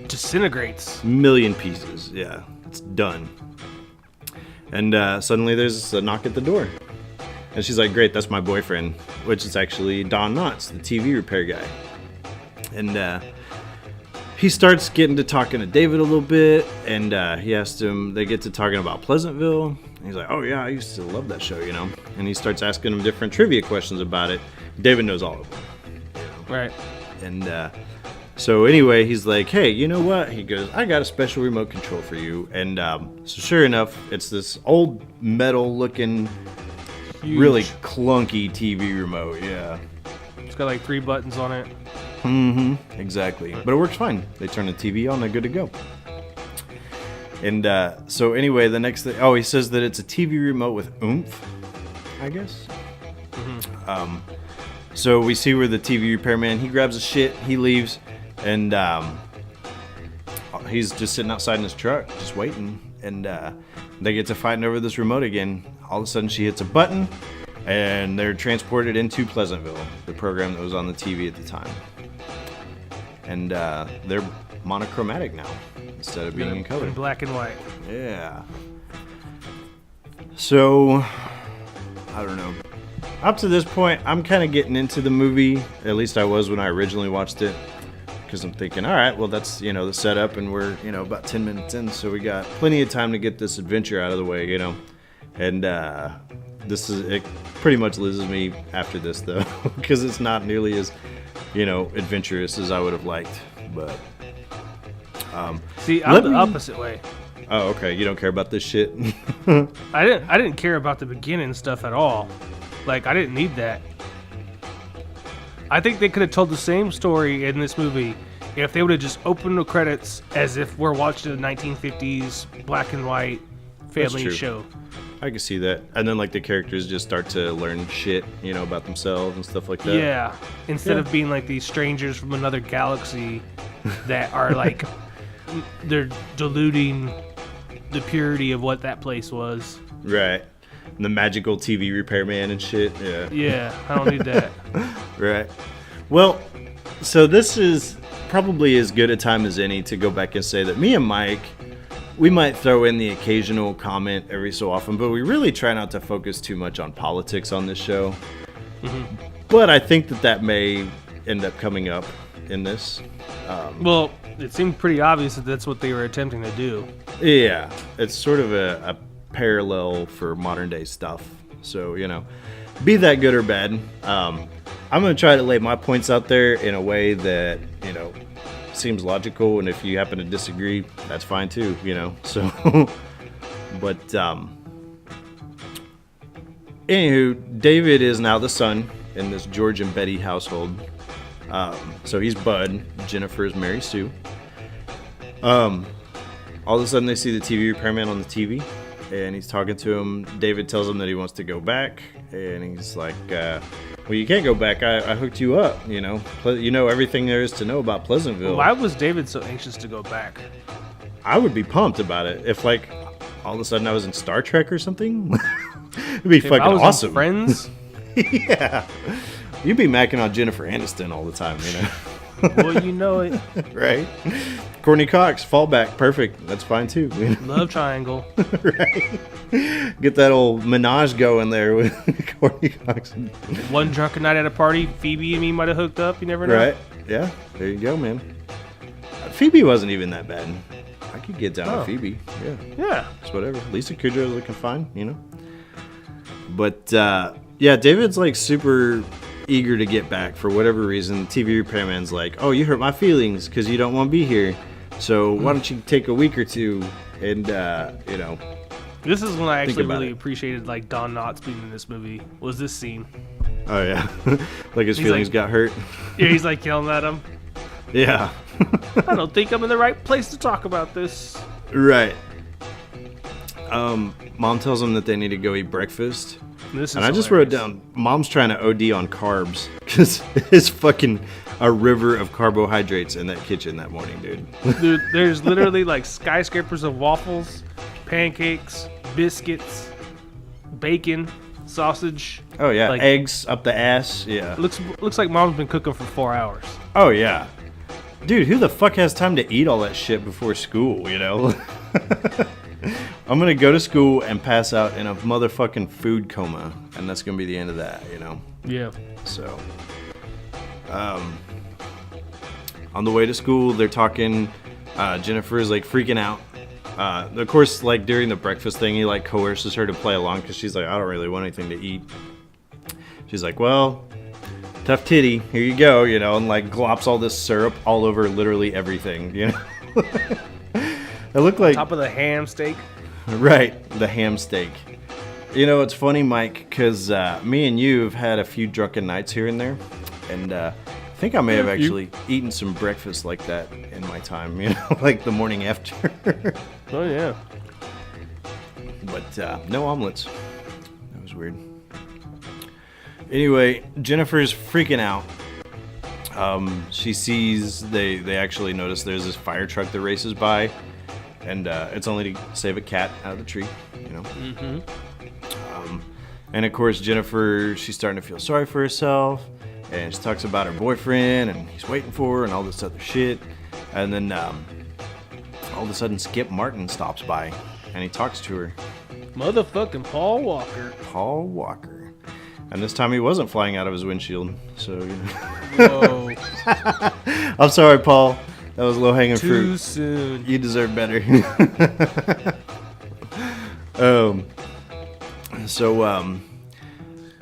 disintegrates. Million pieces, yeah. It's done. And suddenly there's a knock at the door. And she's like, great, that's my boyfriend. Which is actually Don Knotts, the TV repair guy. And he starts getting to talking to David a little bit. And he asked him, they get to talking about Pleasantville. And he's like, oh yeah, I used to love that show, you know. And he starts asking him different trivia questions about it. David knows all of them. You know? Right. And so anyway, he's like, hey, you know what? He goes, I got a special remote control for you. And so sure enough, it's this old metal-looking, really clunky TV remote, yeah. It's got like 3 buttons on it. Mm-hmm, exactly. But it works fine. They turn the TV on, they're good to go. And so anyway, the next thing, he says that it's a TV remote with oomph, I guess. Mm-hmm. So we see where the TV repairman, he grabs a shit, he leaves, and he's just sitting outside in his truck, just waiting. And they get to fighting over this remote again. All of a sudden, she hits a button, and they're transported into Pleasantville, the program that was on the TV at the time. And they're monochromatic now, instead of being in color. In black and white. Yeah. So, I don't know. Up to this point, I'm kind of getting into the movie. At least I was when I originally watched it. Because I'm thinking, all right, well, that's, the setup, and we're, about 10 minutes in, so we got plenty of time to get this adventure out of the way, And it pretty much loses me after this, though, because it's not nearly as, adventurous as I would have liked. But, see, I'm the opposite way. Oh, okay. You don't care about this shit? I didn't care about the beginning stuff at all. Like, I didn't need that. I think they could have told the same story in this movie if they would have just opened the credits as if we're watching a 1950s black and white family show. I can see that. And then, the characters just start to learn shit, about themselves and stuff like that. Yeah. Instead of being, these strangers from another galaxy that are, they're diluting the purity of what that place was. Right. And the magical TV repairman and shit. Yeah. Yeah, I don't need that. Right. Well, so this is probably as good a time as any to go back and say that me and Mike, we might throw in the occasional comment every so often, but we really try not to focus too much on politics on this show. But I think that may end up coming up in this. Well, it seemed pretty obvious that that's what they were attempting to do. Yeah, it's sort of a parallel for modern day stuff. So, be that good or bad. I'm going to try to lay my points out there in a way that, seems logical. And if you happen to disagree, that's fine too, So, but, anywho, David is now the son in this George and Betty household. So he's Bud. Jennifer is Mary Sue. All of a sudden they see the TV repairman on the TV, and he's talking to him. David tells him that he wants to go back, and he's like, well, you can't go back. I hooked you up, you know everything there is to know about Pleasantville. Why was David so anxious to go back? I would be pumped about it if, like, all of a sudden I was in Star Trek or something. It'd be fucking awesome. In Friends? Yeah. You'd be macking on Jennifer Aniston all the time, Well, you know it. Right? Courtney Cox, fallback, perfect. That's fine too. Love triangle. Right? Get that old menage going there with Courtney Cox. One drunken night at a party, Phoebe and me might have hooked up. You never know. Right? Yeah. There you go, man. Phoebe wasn't even that bad. I could get down with Phoebe. Yeah. Yeah. It's whatever. Lisa Kudrow's looking fine, But, yeah, David's like super eager to get back for whatever reason. TV repairman's like, oh, you hurt my feelings because you don't want to be here. So why don't you take a week or two and, This is when I actually really appreciated like Don Knotts being in this movie. Was this scene? Oh, yeah. Like his feelings got hurt. Yeah, he's like yelling at him. Yeah. I don't think I'm in the right place to talk about this. Right. Mom tells him that they need to go eat breakfast. And I just wrote down, Mom's trying to OD on carbs because it's fucking a river of carbohydrates in that kitchen that morning, dude. Dude, there's literally like skyscrapers of waffles, pancakes, biscuits, bacon, sausage. Oh yeah, like, eggs up the ass. Yeah. Looks like Mom's been cooking for 4 hours. Oh yeah. Dude, who the fuck has time to eat all that shit before school, I'm going to go to school and pass out in a motherfucking food coma, and that's going to be the end of that, Yeah. So, on the way to school, they're talking, Jennifer is, like, freaking out. Of course, like, during the breakfast thing, he, like, coerces her to play along, because she's like, I don't really want anything to eat. She's like, well, tough titty, here you go, and, like, glops all this syrup all over literally everything, It looked like... Top of the ham steak. Right, the ham steak. It's funny, Mike, because me and you have had a few drunken nights here and there, and I think I may have actually eaten some breakfast like that in my time, like the morning after. Oh, yeah. But no omelets. That was weird. Anyway, Jennifer's freaking out. She sees, they actually notice there's this fire truck that races by. And it's only to save a cat out of the tree, Mm-hmm. And of course, Jennifer, she's starting to feel sorry for herself. And she talks about her boyfriend and he's waiting for her and all this other shit. And then all of a sudden, Skip Martin stops by and he talks to her. Motherfucking Paul Walker. Paul Walker. And this time he wasn't flying out of his windshield. So, Whoa. I'm sorry, Paul. That was low-hanging fruit. Too soon. You deserve better.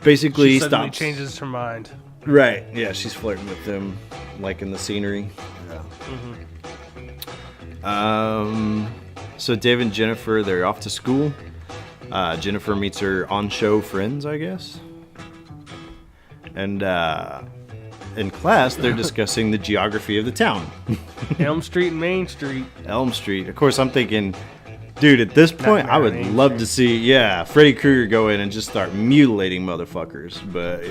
Basically, she stops. Changes her mind. Right. Yeah, she's flirting with him, like in the scenery. Yeah. Mm-hmm. So Dave and Jennifer, they're off to school. Jennifer meets her on-show friends, I guess. And in class, they're discussing the geography of the town. Elm Street and Main Street. Elm Street. Of course, I'm thinking, dude, at this point, I would love to see, Freddy Krueger go in and just start mutilating motherfuckers. But,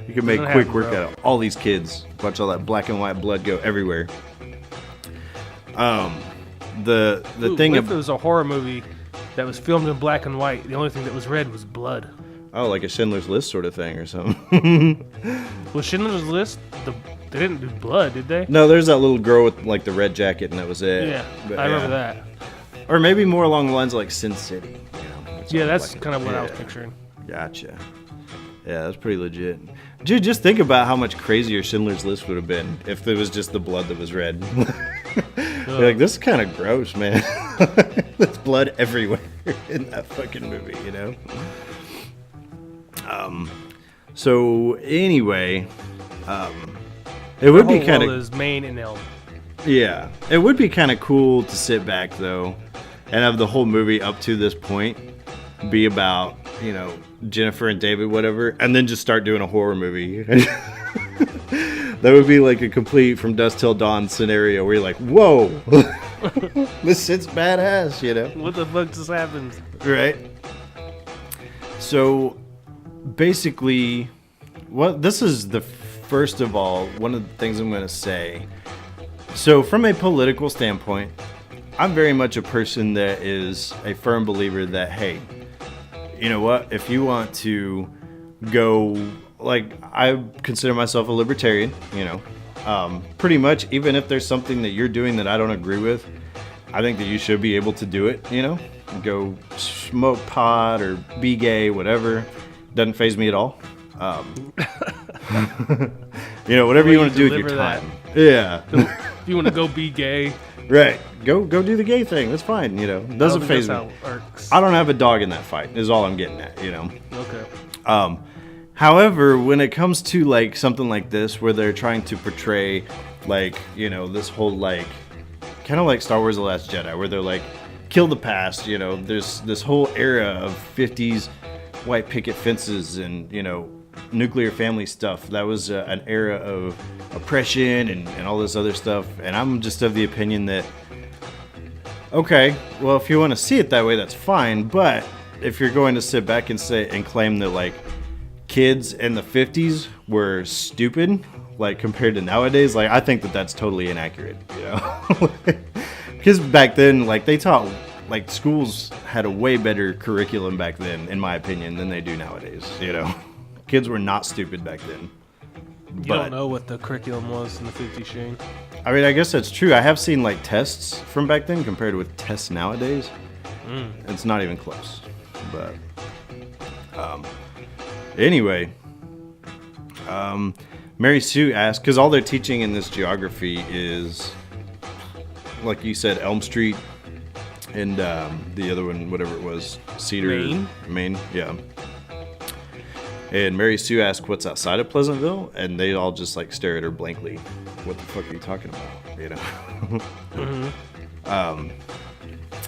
you can make quick work out of all these kids. Watch all that black and white blood go everywhere. The thing if it was a horror movie that was filmed in black and white, the only thing that was red was blood. Oh, like a Schindler's List sort of thing or something. Well, Schindler's List, they didn't do blood, did they? No, there's that little girl with like the red jacket, and that was it. Yeah, I remember that. Or maybe more along the lines of like Sin City. Yeah, that's kind of what I was picturing. Gotcha. Yeah, that's pretty legit. Dude, just think about how much crazier Schindler's List would have been if it was just the blood that was red. You're like, this is kind of gross, man. There's blood everywhere in that fucking movie, you know? So, anyway, it would be kind of... is Maine and Elm. Yeah, it would be kind of cool to sit back, though, and have the whole movie up to this point be about, you know, Jennifer and David, whatever, and then just start doing a horror movie. That would be like a complete From Dusk Till Dawn scenario where you're like, whoa, this shit's badass, you know? What the fuck just happened? Right? So, basically, this is the first of all, one of the things I'm going to say. So, from a political standpoint, I'm very much a person that is a firm believer that, hey, you know what? If you want to go, like, I consider myself a libertarian, you know, pretty much, even if there's something that you're doing that I don't agree with, I think that you should be able to do it, you know, go smoke pot or be gay, whatever. Doesn't faze me at all. You know, whatever you want to do with your time. Yeah. If you want to go be gay. Right. Go do the gay thing. That's fine, you know. Doesn't faze me. I don't have a dog in that fight, is all I'm getting at, you know. Okay. However, when it comes to, like, something like this, where they're trying to portray, like, you know, this whole, like, kind of like Star Wars The Last Jedi, where they're like, kill the past, you know, there's this whole era of 50s white picket fences and, you know, nuclear family stuff. That was an era of oppression and all this other stuff. And I'm just of the opinion that, okay, well, if you want to see it that way, that's fine. But if you're going to sit back and say and claim that, like, kids in the 50s were stupid, like, compared to nowadays, like, I think that that's totally inaccurate, you know? Because back then, like, they taught, like, schools had a way better curriculum back then, in my opinion, than they do nowadays, you know? Kids were not stupid back then. You don't know what the curriculum was in the 50s, Shane. I mean, I guess that's true. I have seen, like, tests from back then compared with tests nowadays. It's not even close. But, anyway, Mary Sue asked, because all they're teaching in this geography is, like you said, Elm Street and the other one, whatever it was, Cedar, Maine, yeah. And Mary Sue asked, what's outside of Pleasantville? And they all just, like, stare at her blankly. What the fuck are you talking about? You know?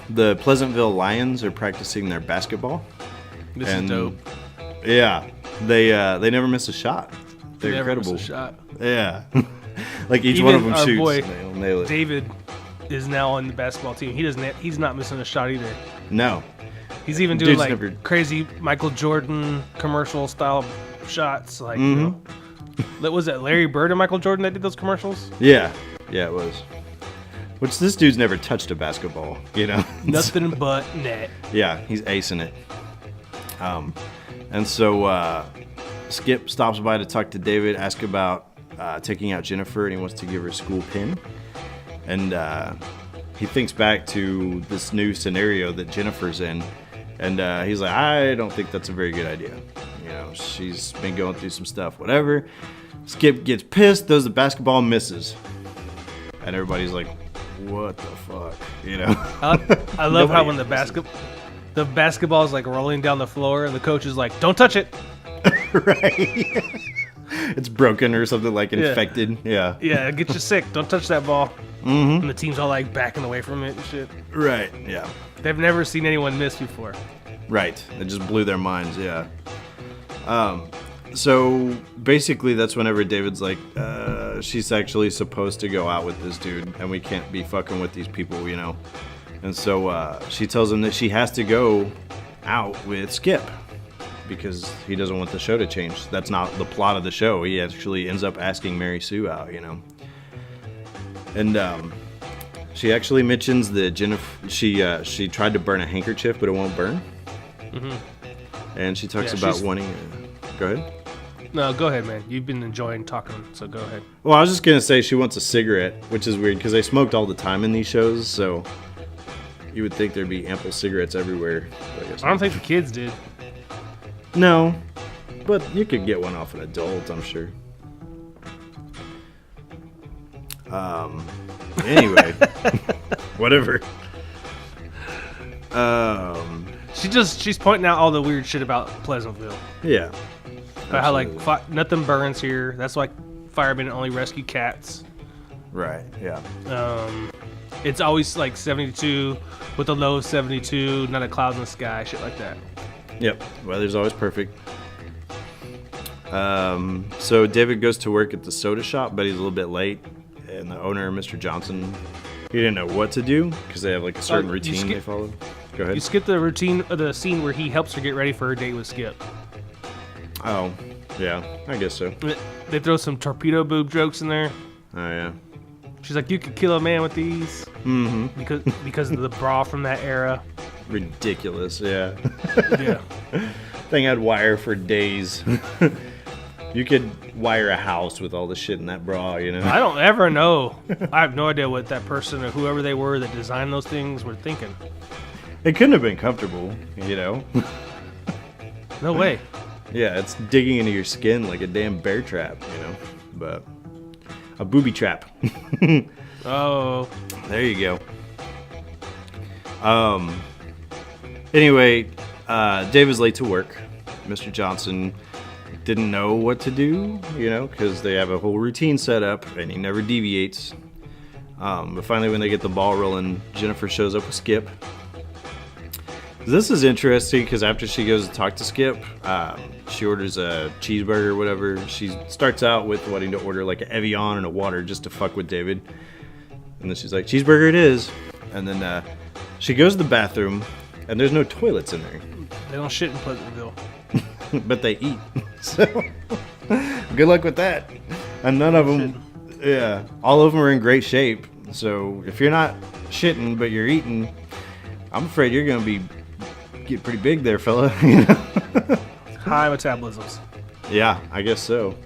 The Pleasantville Lions are practicing their basketball. This is dope. Yeah. They never miss a shot. They're incredible. Miss a shot. Yeah. Like, each one of them shoots. Boy, and they'll nail it. David is now on the basketball team. He's not missing a shot either. No. He's even doing, like, crazy Michael Jordan commercial style shots. Like, you know, was that Larry Bird and Michael Jordan that did those commercials? Yeah. Yeah, it was. Which this dude's never touched a basketball, you know? Nothing but net. Yeah, he's acing it. And so Skip stops by to talk to David, ask about taking out Jennifer, and he wants to give her a school pin. And he thinks back to this new scenario that Jennifer's in. And he's like, I don't think that's a very good idea. You know, she's been going through some stuff, whatever. Skip gets pissed, throws the basketball, and misses. And everybody's like, what the fuck? You know? I love how when the basketball is, like, rolling down the floor and the coach is like, don't touch it. Right. It's broken or something, like, infected. Yeah. Yeah, it gets you sick. Don't touch that ball. And the team's all, like, backing away from it and shit. Right, yeah. They've never seen anyone miss before. Right. It just blew their minds, yeah. So basically that's whenever David's like, she's actually supposed to go out with this dude and we can't be fucking with these people, you know. And so she tells him that she has to go out with Skip because he doesn't want the show to change. That's not the plot of the show. He actually ends up asking Mary Sue out, you know. And she actually mentions that Jennifer, she tried to burn a handkerchief, but it won't burn. And she talks about wanting. Go ahead. No, go ahead, man. You've been enjoying talking, so go ahead. Well, I was just gonna say she wants a cigarette, which is weird because they smoked all the time in these shows, so you would think there'd be ample cigarettes everywhere. But I guess I don't think the kids did. No, But you could get one off an adult, I'm sure. Anyway, whatever. She's pointing out all the weird shit about Pleasantville. Yeah. About how like nothing burns here. That's why firemen only rescue cats. Right. Yeah. It's always like 72 with a low of 72, not a cloud in the sky, shit like that. Yep. Weather's always perfect. So David goes to work at the soda shop, but he's a little bit late. And the owner, Mr. Johnson, he didn't know what to do because they have like a certain routine they follow. Go ahead. You skip the routine of the scene where he helps her get ready for her date with Skip. Oh, yeah, I guess so. They throw some torpedo boob jokes in there. Oh, yeah. She's like, you could kill a man with these. Mm-hmm. Because of the bra from that era. Ridiculous, yeah. Yeah. Thing I'd wire for days. You could wire a house with all the shit in that bra, you know? I don't ever know. I have no idea what that person or whoever they were that designed those things were thinking. It couldn't have been comfortable, you know? No way. Yeah, it's digging into your skin like a damn bear trap, you know? But a booby trap. Oh. There you go. Anyway, Dave was late to work. Mr. Johnson didn't know what to do, you know, because they have a whole routine set up and he never deviates. But finally, when they get the ball rolling, Jennifer shows up with Skip. This is interesting because after she goes to talk to Skip, she orders a cheeseburger or whatever. She starts out with wanting to order like an Evian and a water just to fuck with David. And then she's like, cheeseburger it is. And then she goes to the bathroom and there's no toilets in there. They don't shit in Pleasantville. But they eat. So good luck with that. And none of them, yeah, all of them are in great shape. So if you're not shitting but you're eating, I'm afraid you're gonna get pretty big there, fella. You know? High metabolisms. Yeah, I guess so.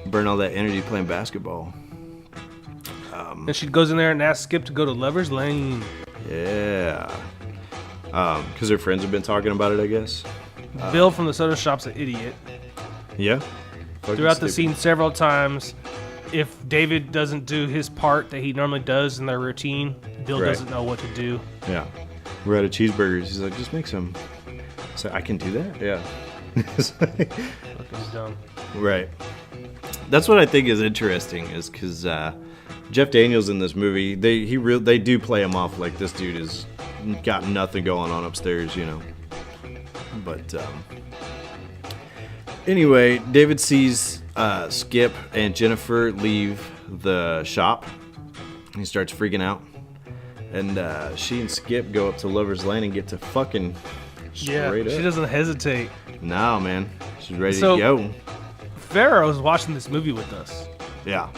Burn all that energy playing basketball. And she goes in there and asks Skip to go to Lover's Lane. Yeah. Because her friends have been talking about it, I guess. Bill from the soda shop's an idiot. Yeah. Throughout the scene several times, if David doesn't do his part that he normally does in their routine, Bill doesn't know what to do. Yeah. We're out of cheeseburgers. He's like, just make some. So I can do that? Yeah. Fucking dumb. Right. That's what I think is interesting is because Jeff Daniels in this movie, they do play him off like this dude has got nothing going on upstairs, you know. But anyway, David sees Skip and Jennifer leave the shop. He starts freaking out. And she and Skip go up to Lover's Lane and get to fucking straight up. She doesn't hesitate. No, man. She's ready to go. Pharaoh's watching this movie with us. Yeah.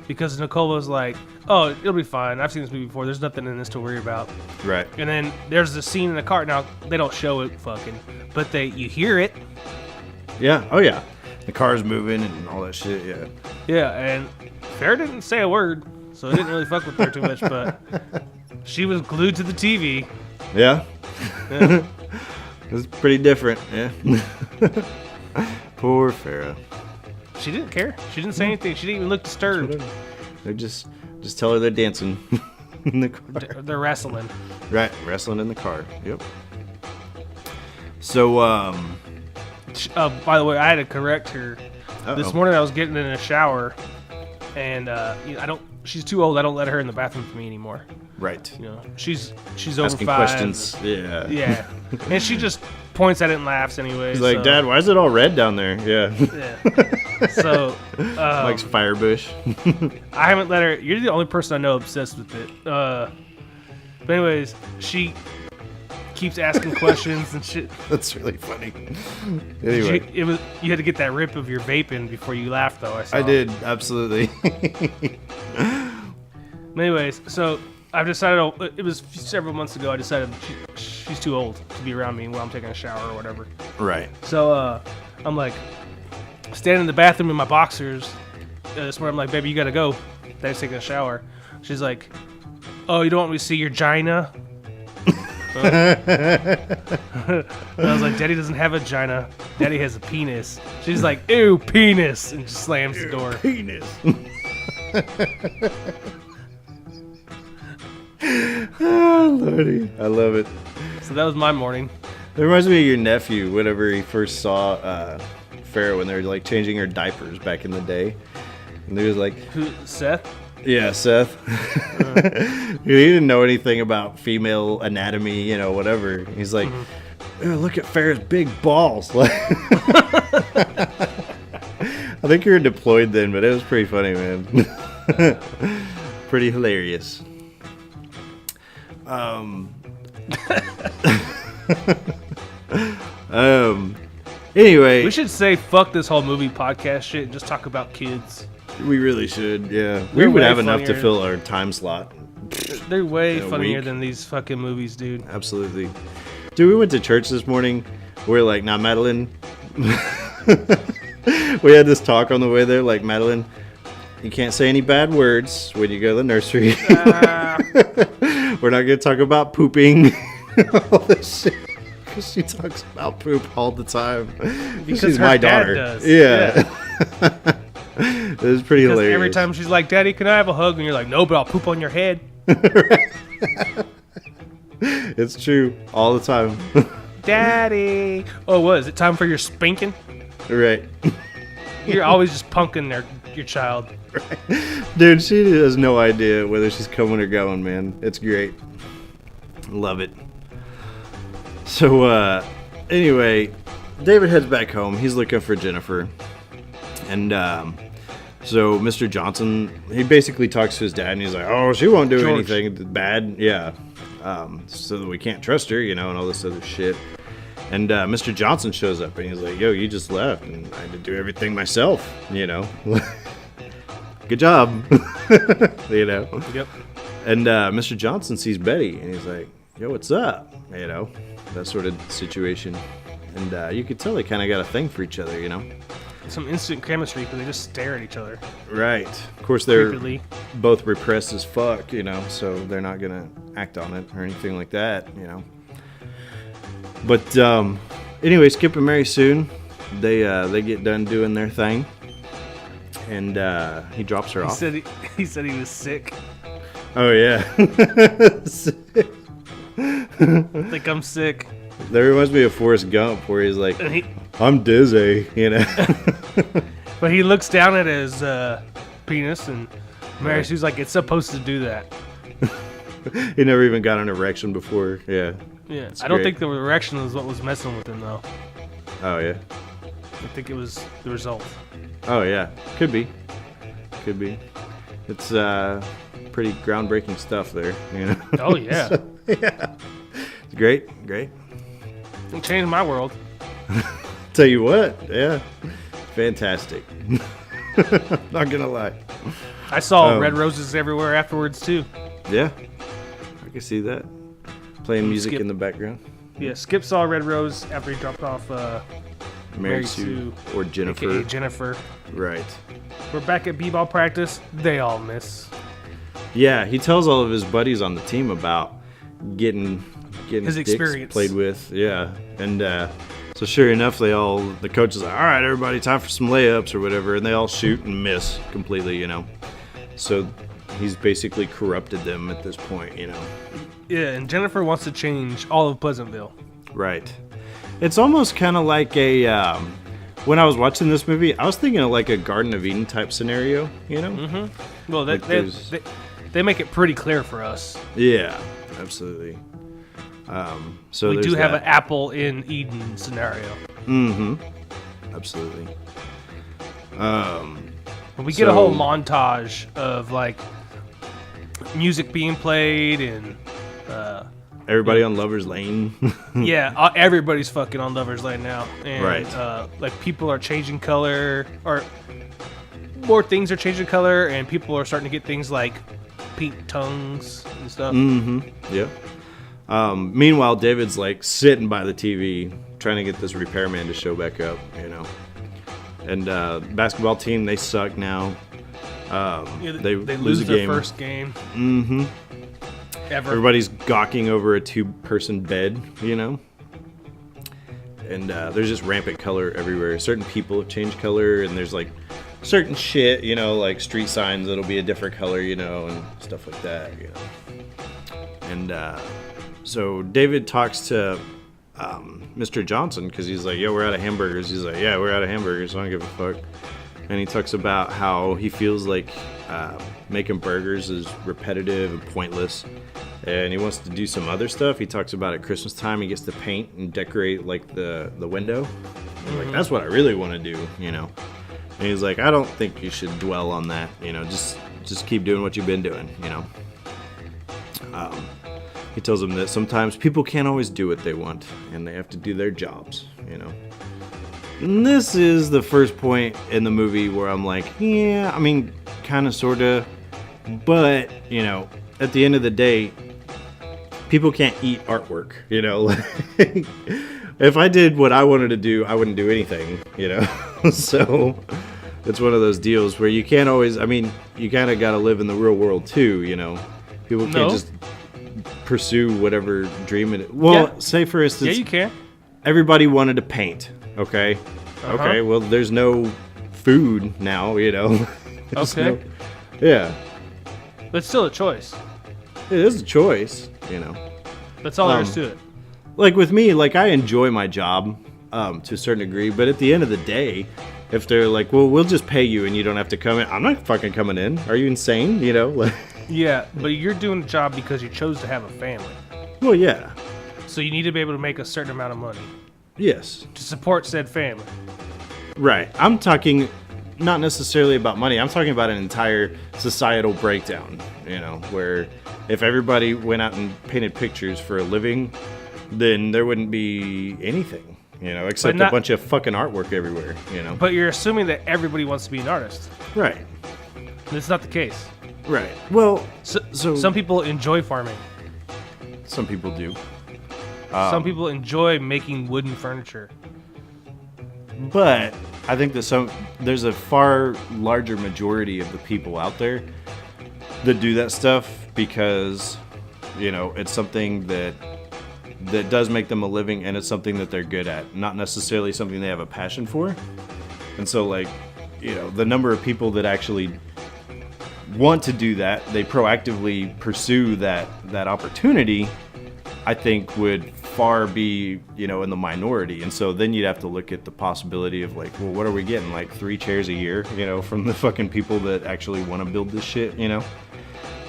Because Nicole was like, oh, it'll be fine. I've seen this movie before. There's nothing in this to worry about. Right. And then there's the scene in the car. Now, they don't show it fucking, but you hear it. Yeah. Oh, yeah. The car's moving and all that shit, yeah. Yeah, and Farrah didn't say a word, so it didn't really fuck with her too much, but she was glued to the TV. Yeah. It was pretty different, yeah. Poor Farrah. She didn't care. She didn't say anything. She didn't even look disturbed. They're just tell her they're dancing in the car. They're wrestling. Right, wrestling in the car. Yep. So, by the way, I had to correct her. This morning I was getting in a shower, and she's too old. I don't let her in the bathroom with me anymore. Right. You know, she's over asking 5. questions. Yeah. Yeah. And she just points at it and laughs anyway. She's like, Dad, why is it all red down there? Yeah. Yeah. So Mike's Firebush. I haven't let her. You're the only person I know obsessed with it. But anyways, she keeps asking questions and shit. That's really funny. Anyway, you had to get that rip of your vaping before you laughed, though. I did, absolutely. Anyways, so I've decided. It was several months ago. I decided she's too old to be around me while I'm taking a shower or whatever. Right. So I'm like standing in the bathroom in my boxers. This morning I'm like, baby, you gotta go. Dad's taking a shower. She's like, oh, you don't want me to see your gina? And I was like, Daddy doesn't have a gina. Daddy has a penis. She's like, ew, penis, and just slams the door. Penis. Oh, Lordy. I love it. So that was my morning. It reminds me of your nephew whenever he first saw Farrah when they were like changing her diapers back in the day. And he was like, Who, Seth? yeah, Seth. He didn't know anything about female anatomy, you know, whatever. He's like, "Oh, look at Farrah's big balls." Like, I think you were deployed then, but it was pretty funny, man. Pretty hilarious. Anyway, We should say fuck this whole movie podcast shit and just talk about kids. we really should, yeah. They're We would way have enough to funnier. fill our time slot. They're way In a funnier week. than these fucking movies, dude. Absolutely. Dude, we went to church this morning. We're like, nah, Madeline. We had this talk on the way there, like, Madeline, you can't say any bad words when you go to the nursery. We're not going to talk about pooping. All this shit. Because she talks about poop all the time. Because she's her my dad daughter. does. Yeah. It was pretty Because hilarious. every time she's like, Daddy, can I have a hug? And you're like, no, but I'll poop on your head. It's true. All the time. Daddy. Oh, what? Is it time for your spanking? Right. You're always just punking your child. Dude, she has no idea whether she's coming or going, man. It's great. Love it. So, anyway, David heads back home. He's looking for Jennifer. And, so Mr. Johnson, he basically talks to his dad and he's like, oh, she won't do George. anything bad. Yeah. So that we can't trust her, you know, and all this other shit. And Mr. Johnson shows up and he's like, yo, you just left and I had to do everything myself, you know. Good job. You know. Yep. And Mr. Johnson sees Betty and he's like, yo, what's up? You know, that sort of situation. And you could tell they kind of got a thing for each other, you know. Some instant chemistry because they just stare at each other. Right. Of course, they're Creepily. both repressed as fuck, you know, so they're not going to act on it or anything like that, you know. But anyway, Skip and Mary soon, they get done doing their thing. And he drops her off. He said he was sick. Oh, yeah. I think I'm sick. That reminds me of Forrest Gump, where he's like, And he, I'm dizzy, you know. but he looks down at his penis, and Mary Sue's like, it's supposed to do that. He never even got an erection before. Yeah. Yeah, It's I don't great. think the erection was what was messing with him, though. Oh, yeah. I think it was the result. Oh, yeah. Could be. Could be. It's pretty groundbreaking stuff there, you know. Oh, yeah. Yeah. It's great. Great. It changed my world. Tell you what, yeah. Fantastic. Not gonna lie. I saw red roses everywhere afterwards, too. Yeah. I can see that. Playing music Skip. in the background. Yeah, Skip saw a red rose after he dropped off Mary Sue or Jennifer. a.k.a. Jennifer. Right. We're back at b-ball practice. They all miss. Yeah, he tells all of his buddies on the team about getting His dicks experience. played with. Yeah, and so sure enough, the coach is like, all right, everybody, time for some layups or whatever, and they all shoot and miss completely, you know. So he's basically corrupted them at this point, you know. Yeah, and Jennifer wants to change all of Pleasantville. Right. It's almost kind of like a. When I was watching this movie, I was thinking of like a Garden of Eden type scenario, you know. Mm-hmm. Well, Like they make it pretty clear for us. Yeah, absolutely. So We there's do have that. an apple in Eden scenario. Mm-hmm. Absolutely. But we get a whole montage of like music being played and Everybody on Lover's Lane. yeah, everybody's fucking on Lover's Lane now. And, Right. like people are changing color, or more things are changing color, and people are starting to get things like pink tongues and stuff. Mm-hmm. Yep. Meanwhile, David's like sitting by the TV trying to get this repairman to show back up, you know. And basketball team, they suck now. Yeah, They lose a their game. first game Mm-hmm. ever. Everybody's gawking over a 2-person bed, you know. and there's just rampant color everywhere. Certain people have changed color, and there's like certain shit, you know, like street signs that'll be a different color, you know, and stuff like that, you know. And so David talks to Mr. Johnson because he's like, "Yo, we're out of hamburgers." He's like, "Yeah, we're out of hamburgers. I don't give a fuck." And he talks about how he feels like making burgers is repetitive and pointless, and he wants to do some other stuff. He talks about at Christmas time he gets to paint and decorate like the window. And like, that's what I really want to do, you know. And he's like, "I don't think you should dwell on that, you know. Just keep doing what you've been doing, you know." He tells him that sometimes people can't always do what they want, and they have to do their jobs, you know. And this is the first point in the movie where I'm like, yeah, I mean, kind of, sort of, but, you know, at the end of the day, people can't eat artwork, you know. If I did what I wanted to do, I wouldn't do anything, you know. So it's one of those deals where you can't always, I mean, you kind of got to live in the real world too, you know. People can't just pursue whatever dream it is. Well, say for instance, yeah, you can. Everybody wanted to paint, okay? Okay, well, there's no food now, you know. Okay. Yeah. But it's still a choice. It is a choice, you know. That's all there is to it. Like with me, like I enjoy my job to a certain degree, but at the end of the day, if they're like, well, we'll just pay you and you don't have to come in, I'm not fucking coming in. Are you insane? You know? Yeah, but you're doing the job because you chose to have a family. Well, yeah. So you need to be able to make a certain amount of money. Yes. To support said family. Right. I'm talking not necessarily about money. I'm talking about an entire societal breakdown, you know, where if everybody went out and painted pictures for a living, then there wouldn't be anything, you know, except a bunch of fucking artwork everywhere, you know. But you're assuming that everybody wants to be an artist. Right. That's not the case. Right. Well, so some people enjoy farming. Some people do. Some people enjoy making wooden furniture. But I think that there's a far larger majority of the people out there that do that stuff because, you know, it's something that does make them a living, and it's something that they're good at, not necessarily something they have a passion for. And so, like, you know, the number of people that actually want to do that, they proactively pursue that opportunity, I think would far be, you know, in the minority. And so then you'd have to look at the possibility of like, well, what are we getting? Like 3 chairs a year, you know, from the fucking people that actually want to build this shit, you know?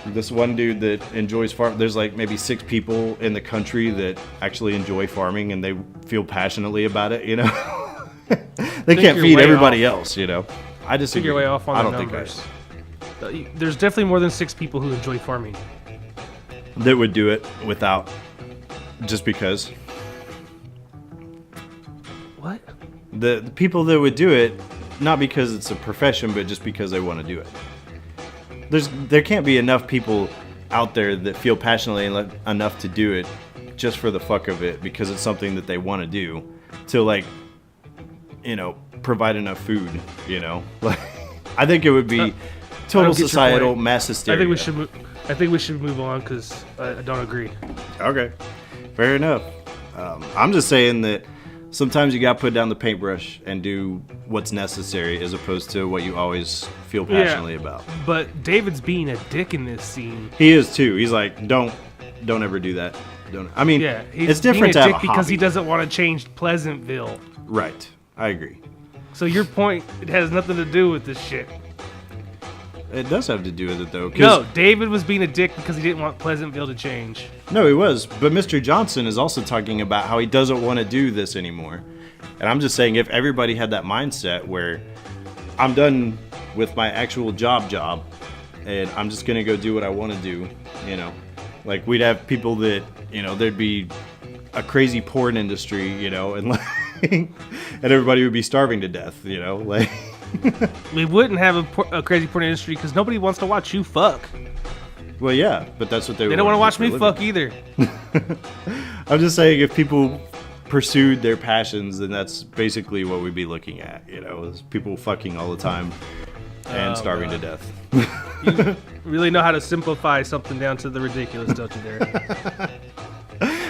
This one dude that enjoys farm, there's like maybe 6 people in the country that actually enjoy farming and they feel passionately about it, you know? They can't feed everybody else, you know? I just think you're way off on the numbers. There's definitely more than 6 people who enjoy farming. That would do it without, just because. What? The people that would do it, not because it's a profession, but just because they want to do it. There can't be enough people out there that feel passionately enough to do it just for the fuck of it, because it's something that they want to do, to like, you know, provide enough food, you know? Like, I think it would be total societal mass hysteria. I think we should move on because I don't agree. Okay, fair enough. I'm just saying that sometimes you got to put down the paintbrush and do what's necessary as opposed to what you always feel passionately about. But David's being a dick in this scene. He is too. He's like, don't ever do that. Don't. I mean, yeah, it's different to have a hobby. Because he doesn't want to change Pleasantville. Right. I agree. So your point, it has nothing to do with this shit. It does have to do with it, though. No, David was being a dick because he didn't want Pleasantville to change. No, he was. But Mr. Johnson is also talking about how he doesn't want to do this anymore. And I'm just saying, if everybody had that mindset where I'm done with my actual job, and I'm just going to go do what I want to do, you know. Like, we'd have people that, you know, there'd be a crazy porn industry, you know, and like, and everybody would be starving to death, you know, like. We wouldn't have a crazy porn industry because nobody wants to watch you fuck. Well, yeah, but that's what they don't want to watch me fuck either. I'm just saying, if people pursued their passions, then that's basically what we'd be looking at, you know, is people fucking all the time and starving to death. You really know how to simplify something down to the ridiculous, don't you, Derek?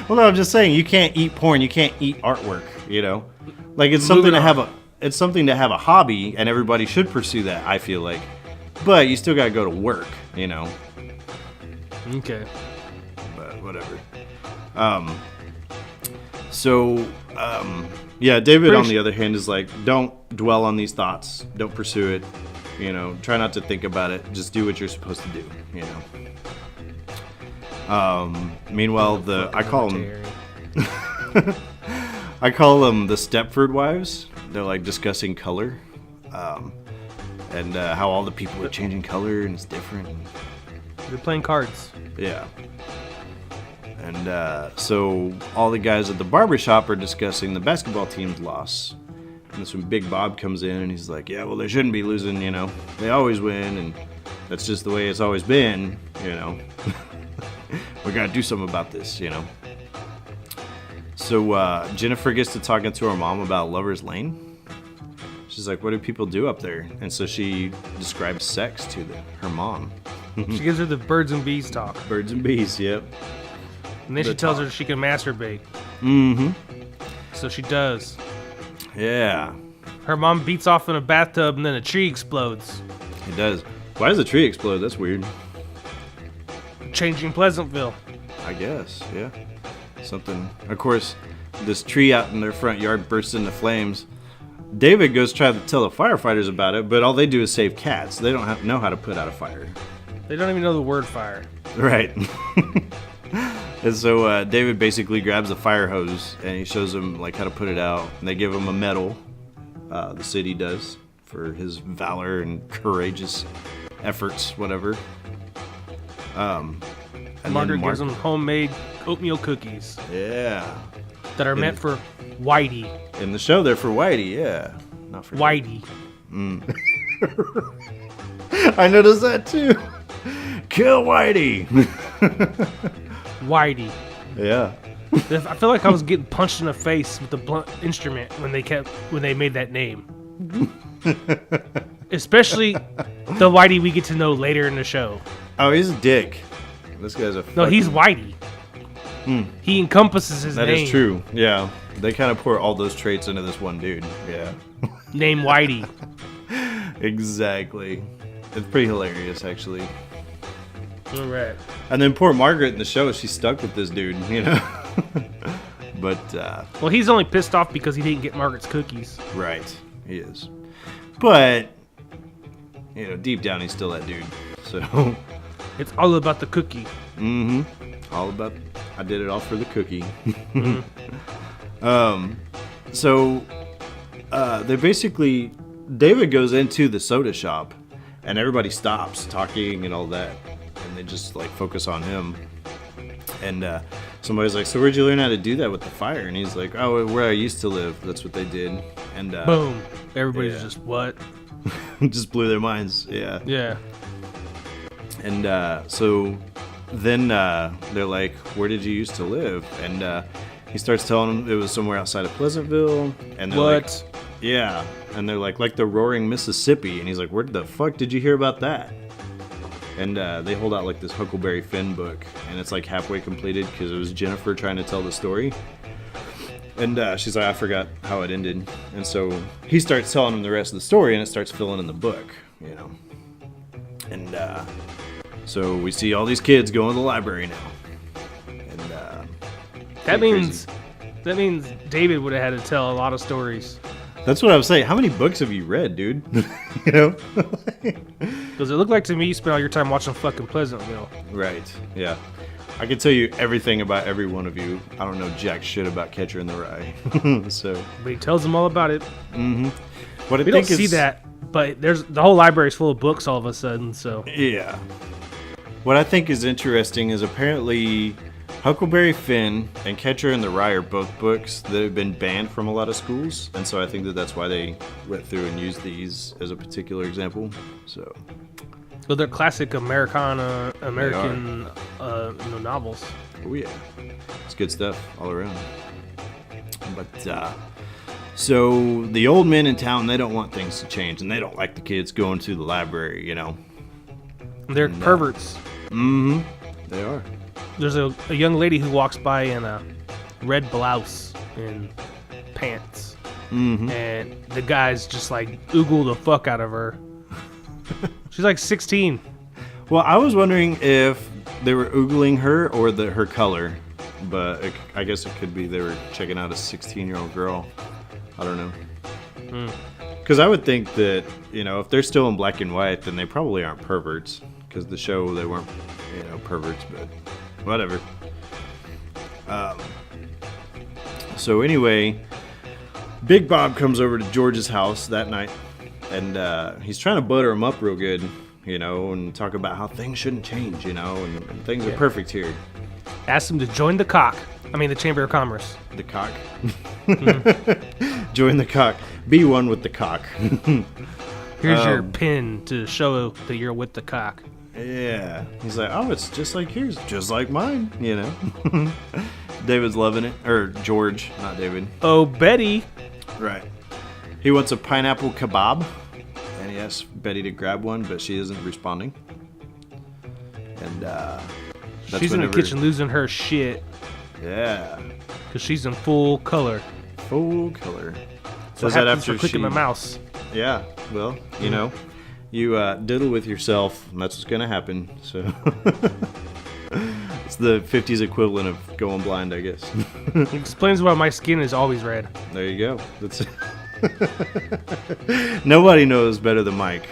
Well, no, I'm just saying, you can't eat porn, you can't eat artwork. you know? Like, it's something to have a hobby, and everybody should pursue that, I feel like. But you still got to go to work, you know? Okay. But whatever. Yeah, David, on the other hand, is like, don't dwell on these thoughts. Don't pursue it. You know, try not to think about it. Just do what you're supposed to do, you know? Meanwhile, I call them the Stepford wives. They're like discussing color, and how all the people are changing color and it's different. They're playing cards. Yeah. And so all the guys at the barbershop are discussing the basketball team's loss. And that's when Big Bob comes in and he's like, yeah, well, they shouldn't be losing, you know. They always win, and that's just the way it's always been, you know. We got to do something about this, you know. So Jennifer gets to talking to her mom about Lover's Lane. She's like, what do people do up there? And so she describes sex to her mom. She gives her the birds and bees talk. Birds and bees, yep. And then she tells her she can masturbate. Mm-hmm. So she does. Yeah. Her mom beats off in a bathtub and then a tree explodes. It does. Why does the tree explode? That's weird. Changing Pleasantville. I guess, yeah. Something. Of course, this tree out in their front yard bursts into flames. David goes try to tell the firefighters about it, but all they do is save cats. They don't know how to put out a fire. They don't even know the word fire. Right. And so David basically grabs a fire hose and he shows them like how to put it out. And they give him a medal, the city does, for his valor and courageous efforts, whatever. And Margaret gives him homemade oatmeal cookies. Yeah. That are meant for Whitey. In the show, they're for Whitey, yeah. Not for Whitey. I noticed that too. Kill Whitey. Whitey. Yeah. I feel like I was getting punched in the face with the blunt instrument when they made that name. Especially the Whitey we get to know later in the show. Oh, he's a dick. This guy's a No, he's Whitey. He encompasses his name. That is true. Yeah. They kind of pour all those traits into this one dude. Yeah. Name Whitey. Exactly. It's pretty hilarious, actually. All right. And then poor Margaret in the show, she's stuck with this dude, you know? But, well, he's only pissed off because he didn't get Margaret's cookies. Right. He is. But, you know, deep down, he's still that dude. So. It's all about the cookie. Mm-hmm. All about, I did it all for the cookie. So, they basically, David goes into the soda shop and everybody stops talking and all that. And they just like focus on him. And somebody's like, so where'd you learn how to do that with the fire? And he's like, oh, where I used to live. That's what they did. And boom. Everybody's just, what? Just blew their minds. Yeah. Yeah. And so then they're like, where did you used to live? And he starts telling them it was somewhere outside of Pleasantville. And they're like, yeah. And they're like the roaring Mississippi. And he's like, where the fuck did you hear about that? And they hold out like this Huckleberry Finn book. And it's like halfway completed because it was Jennifer trying to tell the story. And she's like, I forgot how it ended. And so he starts telling him the rest of the story and it starts filling in the book, you know. And so we see all these kids going to the library now. And that means David would have had to tell a lot of stories. That's what I was saying. How many books have you read, dude? You know? Because it looked like to me you spent all your time watching fucking Pleasantville. Right, yeah. I can tell you everything about every one of you. I don't know jack shit about Catcher in the Rye. So, but he tells them all about it. Mm-hmm. What I we think don't see that, but the whole library's full of books all of a sudden, so. Yeah. What I think is interesting is apparently Huckleberry Finn and Catcher in the Rye are both books that have been banned from a lot of schools, and so I think that's why they went through and used these as a particular example. So. Well, they're classic American novels. Oh yeah, it's good stuff all around. But so the old men in town, they don't want things to change, and they don't like the kids going to the library, you know. They're perverts. Mm-hmm. They are. There's a young lady who walks by in a red blouse, and pants. And the guys just like oogle the fuck out of her. She's like 16. Well, I was wondering if they were oogling her or her color, but I guess it could be they were checking out a 16-year-old girl. I don't know. Because I would think that, if they're still in black and white, then they probably aren't perverts. Because the show, they weren't, perverts, but whatever. So anyway, Big Bob comes over to George's house that night, and he's trying to butter him up real good, and talk about how things shouldn't change, and things are perfect here. Asked him to join the Chamber of Commerce. The cock. Join the cock. Be one with the cock. Here's your pin to show that you're with the cock. Yeah. He's like, oh, it's just like yours. Just like mine, David's loving it. Or George, not David. Oh, Betty. Right. He wants a pineapple kebab. And he asks Betty to grab one, but she isn't responding. And that's she's in the kitchen losing her shit. Yeah. Because she's in full color. Full color. So that after clicking my mouse. Yeah. Well, you diddle with yourself, and that's what's going to happen. So it's the 50s equivalent of going blind, I guess. It explains why my skin is always red. There you go. That's nobody knows better than Mike.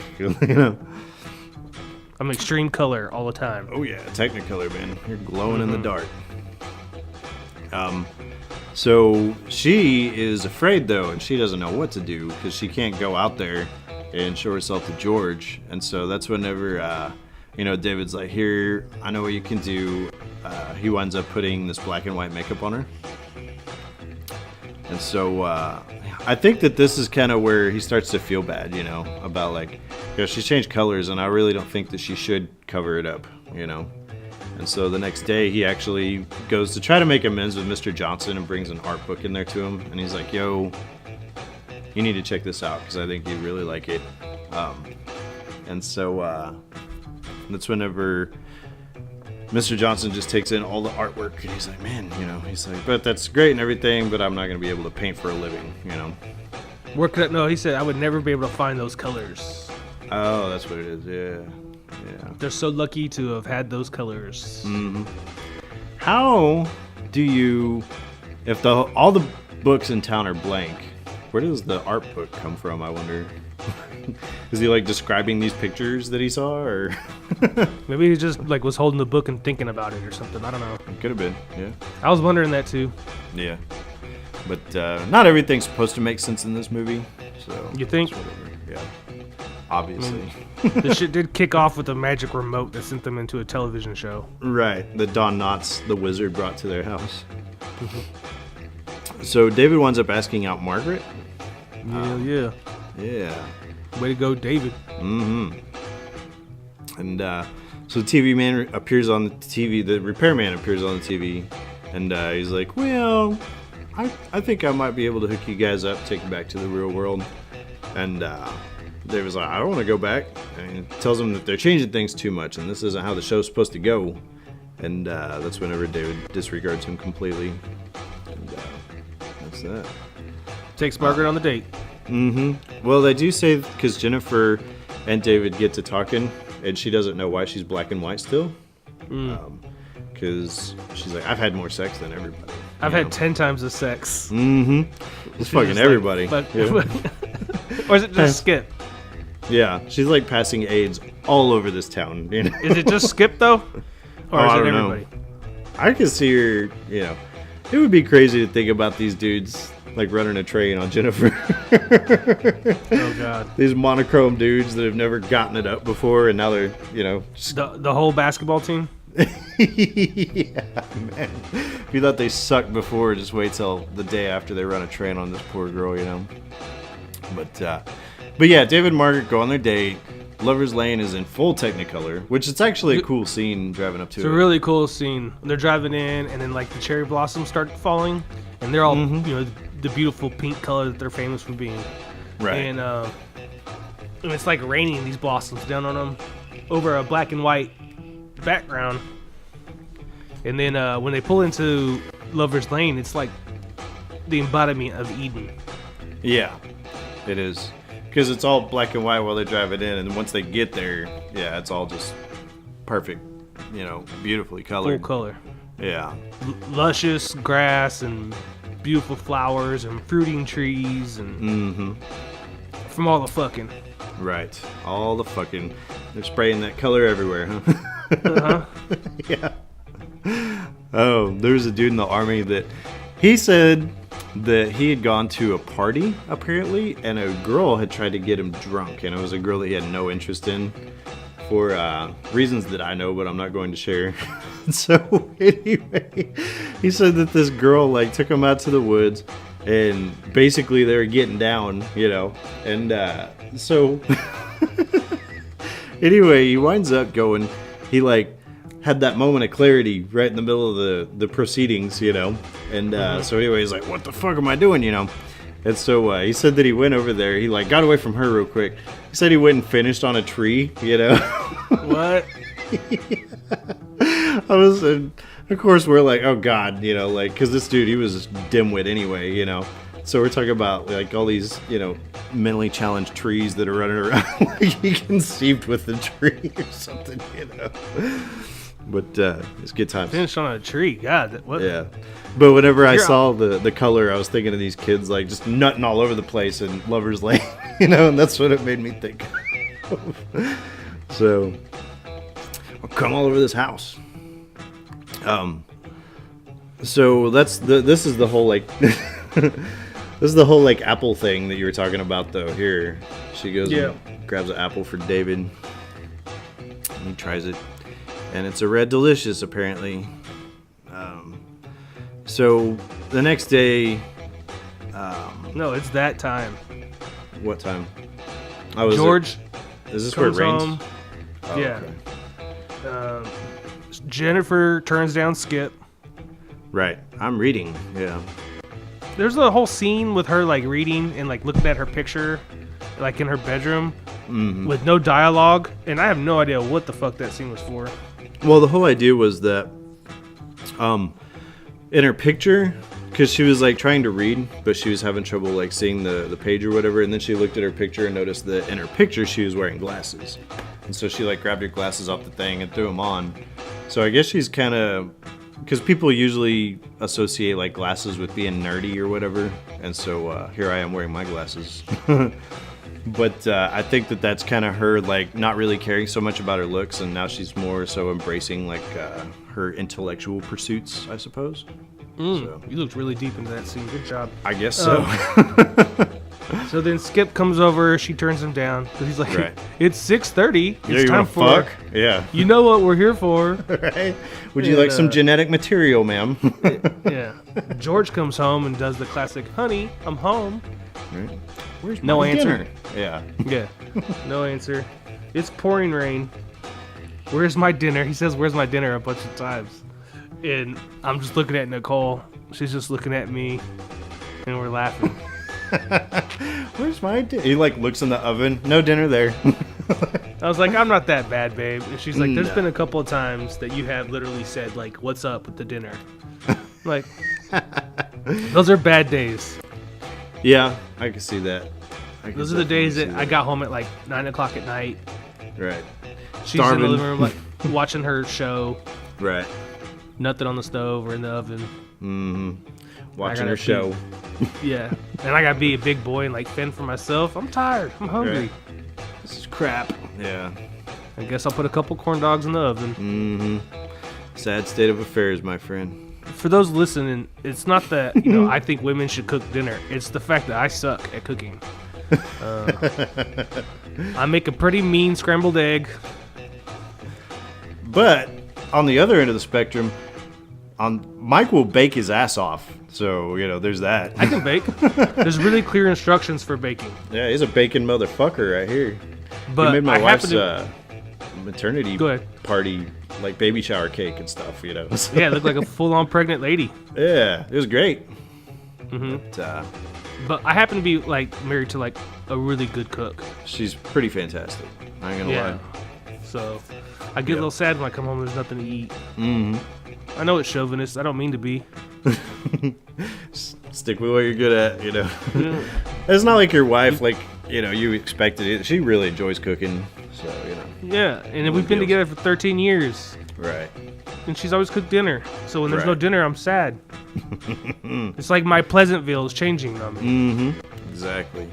I'm extreme color all the time. Oh yeah, Technicolor, man. You're glowing in the dark. So she is afraid though, and she doesn't know what to do because she can't go out there and show herself to George. And so that's whenever David's like, here, I know what you can do. He winds up putting this black and white makeup on her. And so I think that this is kind of where he starts to feel bad, about like, she's changed colors, and I really don't think that she should cover it up, And so the next day, he actually goes to try to make amends with Mr. Johnson and brings an art book in there to him. And he's like, yo, you need to check this out because I think you'd really like it. And so that's whenever Mr. Johnson just takes in all the artwork. And he's like, man, he's like, but that's great and everything, but I'm not going to be able to paint for a living, No, he said I would never be able to find those colors. Oh, that's what it is, yeah. They're so lucky to have had those colors. Mm-hmm. How do you, if all the books in town are blank, where does the art book come from, I wonder? Is he like describing these pictures that he saw, or? Maybe he just like was holding the book and thinking about it or something. I don't know. It could have been, yeah. I was wondering that too. Yeah. But not everything's supposed to make sense in this movie, so. You think? Yeah. Obviously. This shit did kick off with a magic remote that sent them into a television show. Right, that Don Knotts, the wizard, brought to their house. So David winds up asking out Margaret. Yeah. Way to go, David. Mm-hmm. And so the TV man appears on the TV, the repairman appears on the TV, and he's like, well, I think I might be able to hook you guys up, take you back to the real world. And David's like, I don't want to go back. And he tells them that they're changing things too much, and this isn't how the show's supposed to go. And that's whenever David disregards him completely. And that's that. Takes Margaret on the date. Mm-hmm. Well, they do say, because Jennifer and David get to talking, and she doesn't know why she's black and white still. Because she's like, I've had more sex than everybody. I've had 10 times the sex. Mm-hmm. It's fucking everybody. Or is it just Skip? Yeah, she's like passing AIDS all over this town. Is it just Skip though? Or is it everybody? I could see her, it would be crazy to think about these dudes like running a train on Jennifer. Oh God. These monochrome dudes that have never gotten it up before, and now they're, just... the whole basketball team? Yeah, man. If you thought they sucked before, just wait till the day after they run a train on this poor girl, But yeah, David and Margaret go on their date. Lover's Lane is in full Technicolor, which it's actually a cool scene driving up to it. It's a really cool scene. They're driving in, and then like the cherry blossoms start falling, and they're all the beautiful pink color that they're famous for being. Right. And it's like raining these blossoms down on them over a black and white background. And then when they pull into Lover's Lane, it's like the embodiment of Eden. Yeah, it is. Because it's all black and white while they drive it in, and once they get there, yeah, it's all just perfect, beautifully colored. Full color. Yeah. Luscious grass and beautiful flowers and fruiting trees and from all the fucking. Right. All the fucking. They're spraying that color everywhere, huh? Uh-huh. Yeah. Oh, there was a dude in the army that he said that he had gone to a party, apparently, and a girl had tried to get him drunk, and it was a girl that he had no interest in for reasons that I know, but I'm not going to share. So anyway, he said that this girl took him out to the woods, and basically they were getting down, and so anyway, he winds up going, he had that moment of clarity right in the middle of the proceedings, and so anyway, he's like, what the fuck am I doing, And so he said that he went over there, he got away from her real quick. He said he went and finished on a tree, What? Of course we're like, oh god, because this dude, he was a dimwit anyway, So we're talking about all these, mentally challenged trees that are running around he conceived with the tree or something, But it's good times. Finished on a tree. God, what? Yeah. But whenever I saw the color, I was thinking of these kids just nutting all over the place in Lover's Lane, and that's what it made me think of. So, I'll come all over this house. So this is the whole this is the whole apple thing that you were talking about though. Here, she goes and grabs an apple for David, and he tries it. And it's a red delicious, apparently. So the next day. No, it's that time. What time? George. Is this where it rains? Home. Oh, yeah. Okay. Jennifer turns down Skip. Right. I'm reading. Yeah. There's a whole scene with her reading and looking at her picture, in her bedroom, with no dialogue, and I have no idea what the fuck that scene was for. Well, the whole idea was that, in her picture, because she was trying to read, but she was having trouble seeing the page or whatever, and then she looked at her picture and noticed that in her picture she was wearing glasses, and so she grabbed her glasses off the thing and threw them on. So I guess she's kind of, because people usually associate glasses with being nerdy or whatever, and so here I am wearing my glasses. But I think that that's kind of her not really caring so much about her looks, and now she's more so embracing her intellectual pursuits, I suppose. So. You looked really deep into that scene. Good job. I guess so. So then Skip comes over. She turns him down because he's like, right. It's 6:30. Yeah, it's you time want to for. fuck? Yeah. You know what we're here for. Right. Would you like some genetic material, ma'am? Yeah. George comes home and does the classic, honey, I'm home. Right. Where's no my answer. dinner? Yeah. Yeah. No answer. It's pouring rain. Where's my dinner? He says, where's my dinner a bunch of times. And I'm just looking at Nicole. She's just looking at me. And we're laughing. Where's my dinner? He looks in the oven. No dinner there. I was like, I'm not that bad, babe. And she's like, there's been a couple of times that you have literally said, what's up with the dinner? Those are bad days. Yeah, I can see that. Those are the days that I got home at 9 o'clock at night. Right. She's in the living room watching her show. Right. Nothing on the stove or in the oven. Mm-hmm. Watching her show. Yeah. And I gotta be a big boy and fend for myself. I'm tired. I'm hungry. Right. This is crap. Yeah. I guess I'll put a couple corn dogs in the oven. Mm-hmm. Sad state of affairs, my friend. For those listening, it's not that I think women should cook dinner. It's the fact that I suck at cooking. I make a pretty mean scrambled egg. But on the other end of the spectrum, Mike will bake his ass off. So, there's that. I can bake. There's really clear instructions for baking. Yeah, he's a baking motherfucker right here. But he made my wife's to... maternity party, baby shower cake and stuff, So. Yeah, it looked like a full-on pregnant lady. Yeah, it was great. Mm-hmm. But I happen to be married to a really good cook. She's pretty fantastic. I ain't gonna lie. So I get a little sad when I come home and there's nothing to eat. Mm-hmm. I know it's chauvinist. I don't mean to be. Stick with what you're good at, you know. It's not like your wife, like, you know, you expected it. She really enjoys cooking, so, you know. Yeah, and we've been together for 13 years. Right. And she's always cooked dinner. So when there's no Right. dinner, I'm sad. It's like my Pleasantville is changing on me. Exactly.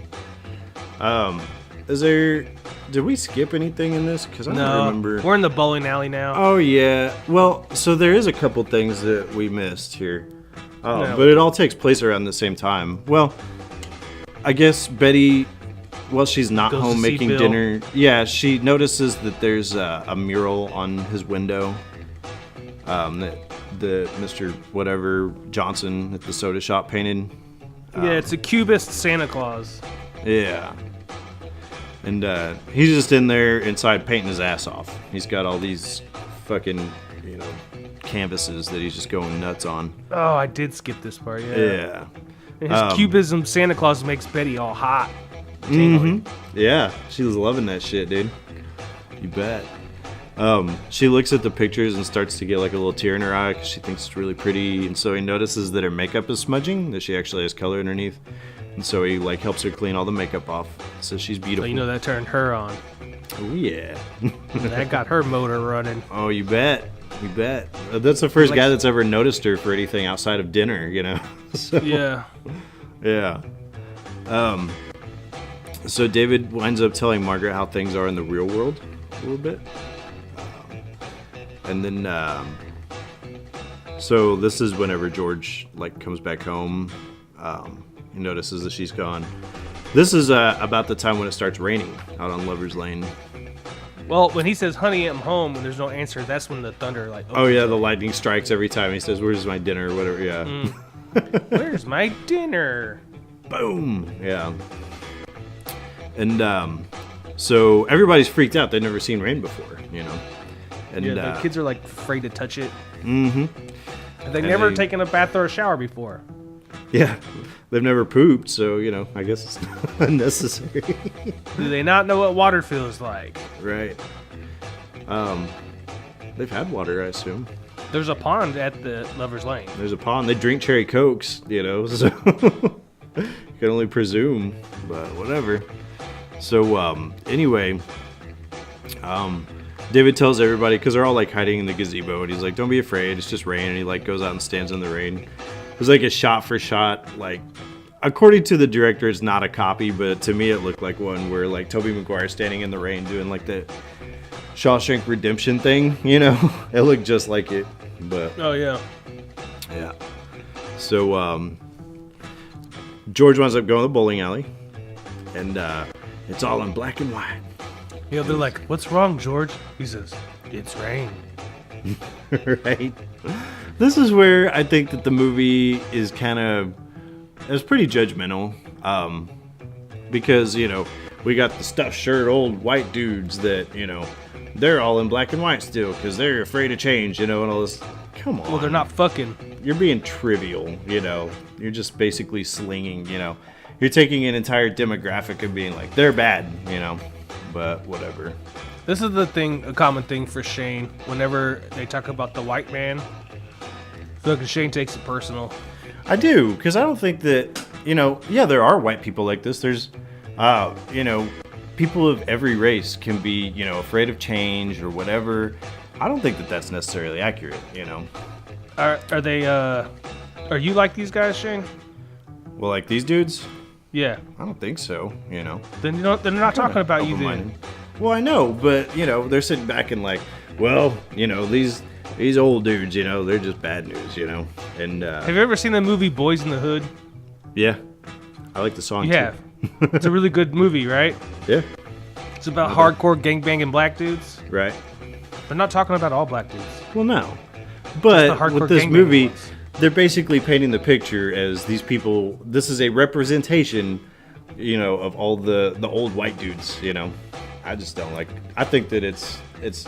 Did we skip anything in this? Because I don't No, remember. we're in the bowling alley now. Oh, yeah. Well, so there is a couple things that we missed here. No. But it all takes place around the same time. Well, I guess Betty, while she's not Goes to home see making Bill. dinner, yeah, she notices that there's a mural on his window. That the Mr. whatever Johnson at the soda shop painted. Yeah, it's a cubist Santa Claus. Yeah. And he's just in there inside painting his ass off. He's got all these fucking, you know, canvases that he's just going nuts on. Oh, I did skip this part, yeah. Yeah. And his cubism Santa Claus makes Betty all hot. Yeah, she was loving that shit, dude. You bet. She looks at the pictures and starts to get like a little tear in her eye because she thinks it's really pretty. And so he notices that her makeup is smudging, that she actually has color underneath. And so he like helps her clean all the makeup off. So she's beautiful. So you know that turned her on. Oh, yeah. That got her motor running. Oh, you bet. You bet. That's the first Like- guy that's ever noticed her for anything outside of dinner, you know? So, Yeah. yeah. So David winds up telling Margaret how things are in the real world a little bit. And then, so this is whenever George, like, comes back home. He notices that she's gone. This is about the time when it starts raining out on Lover's Lane. Well, when he says, honey, I'm home, and there's no answer, that's when the thunder, like, Oh, yeah, the lightning strikes every time. He says, where's my dinner or whatever, yeah. where's my dinner? Boom! Yeah. And so everybody's freaked out. They've never seen rain before, you know. And Yeah, the kids are, like, afraid to touch it. Mm-hmm. They've never taken a bath or a shower before. Yeah, they've never pooped, so, you know, I guess it's not unnecessary. Do they not know what water feels like? Right. They've had water, I assume. There's a pond at the Lover's Lane. There's a pond. They drink cherry cokes, you know, so you can only presume, but whatever. So, anyway, David tells everybody, because they're all, like, hiding in the gazebo, and he's like, don't be afraid, it's just rain, and he, like, goes out and stands in the rain. It was, like, a shot-for-shot, like, according to the director, it's not a copy, but to me it looked like one where, like, Tobey Maguire's standing in the rain doing, like, the Shawshank Redemption thing, you know? It looked just like it, but... Oh, yeah. Yeah. So, George winds up going to the bowling alley, and it's all in black and white. You know, they're like, what's wrong, George? He says, it's rain. Right? This is where I think that the movie is it's pretty judgmental, because, you know, we got the stuffed shirt old white dudes that, you know, they're all in black and white still because they're afraid of change, you know, and all this. Come on. Well, they're not fucking. You're being trivial, you know. You're just basically slinging, you know. You're taking an entire demographic and being like, they're bad, you know. But whatever. This is a common thing for Shane. Whenever they talk about the white man, fucking Shane takes it personal. I do, because I don't think that, you know, yeah, there are white people like this. There's, you know, people of every race can be, you know, afraid of change or whatever. I don't think that that's necessarily accurate, you know. Are they, are you like these guys, Shane? Well, like these dudes? Yeah. I don't think so, you know. Then you know, they're not talking about you then. Open-minded. Well, I know, but, you know, they're sitting back and like, well, you know, these old dudes, you know, they're just bad news, you know. And have you ever seen the movie Boys in the Hood? Yeah. I like the song You too. have. It's a really good movie, right? Yeah. It's about hardcore gangbanging black dudes. Right. They're not talking about all black dudes. Well, no. But hardcore with this gangbang movie, ones. they're basically painting the picture as these people. This is a representation, you know, of all the old white dudes. You know, I just don't like. I think that it's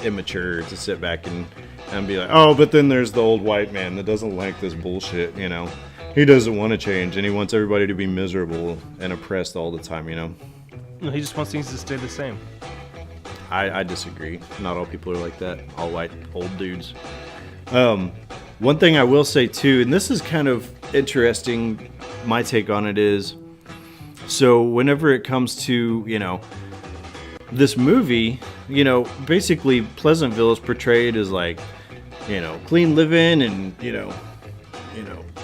immature to sit back and be like, oh, but then there's the old white man that doesn't like this bullshit. You know, he doesn't want to change and he wants everybody to be miserable and oppressed all the time. You know, No, he just wants things to stay the same. I disagree. Not all people are like that. All white old dudes. One thing I will say too, and this is kind of interesting, my take on it is, so whenever it comes to, this movie, basically Pleasantville is portrayed as like, clean living and,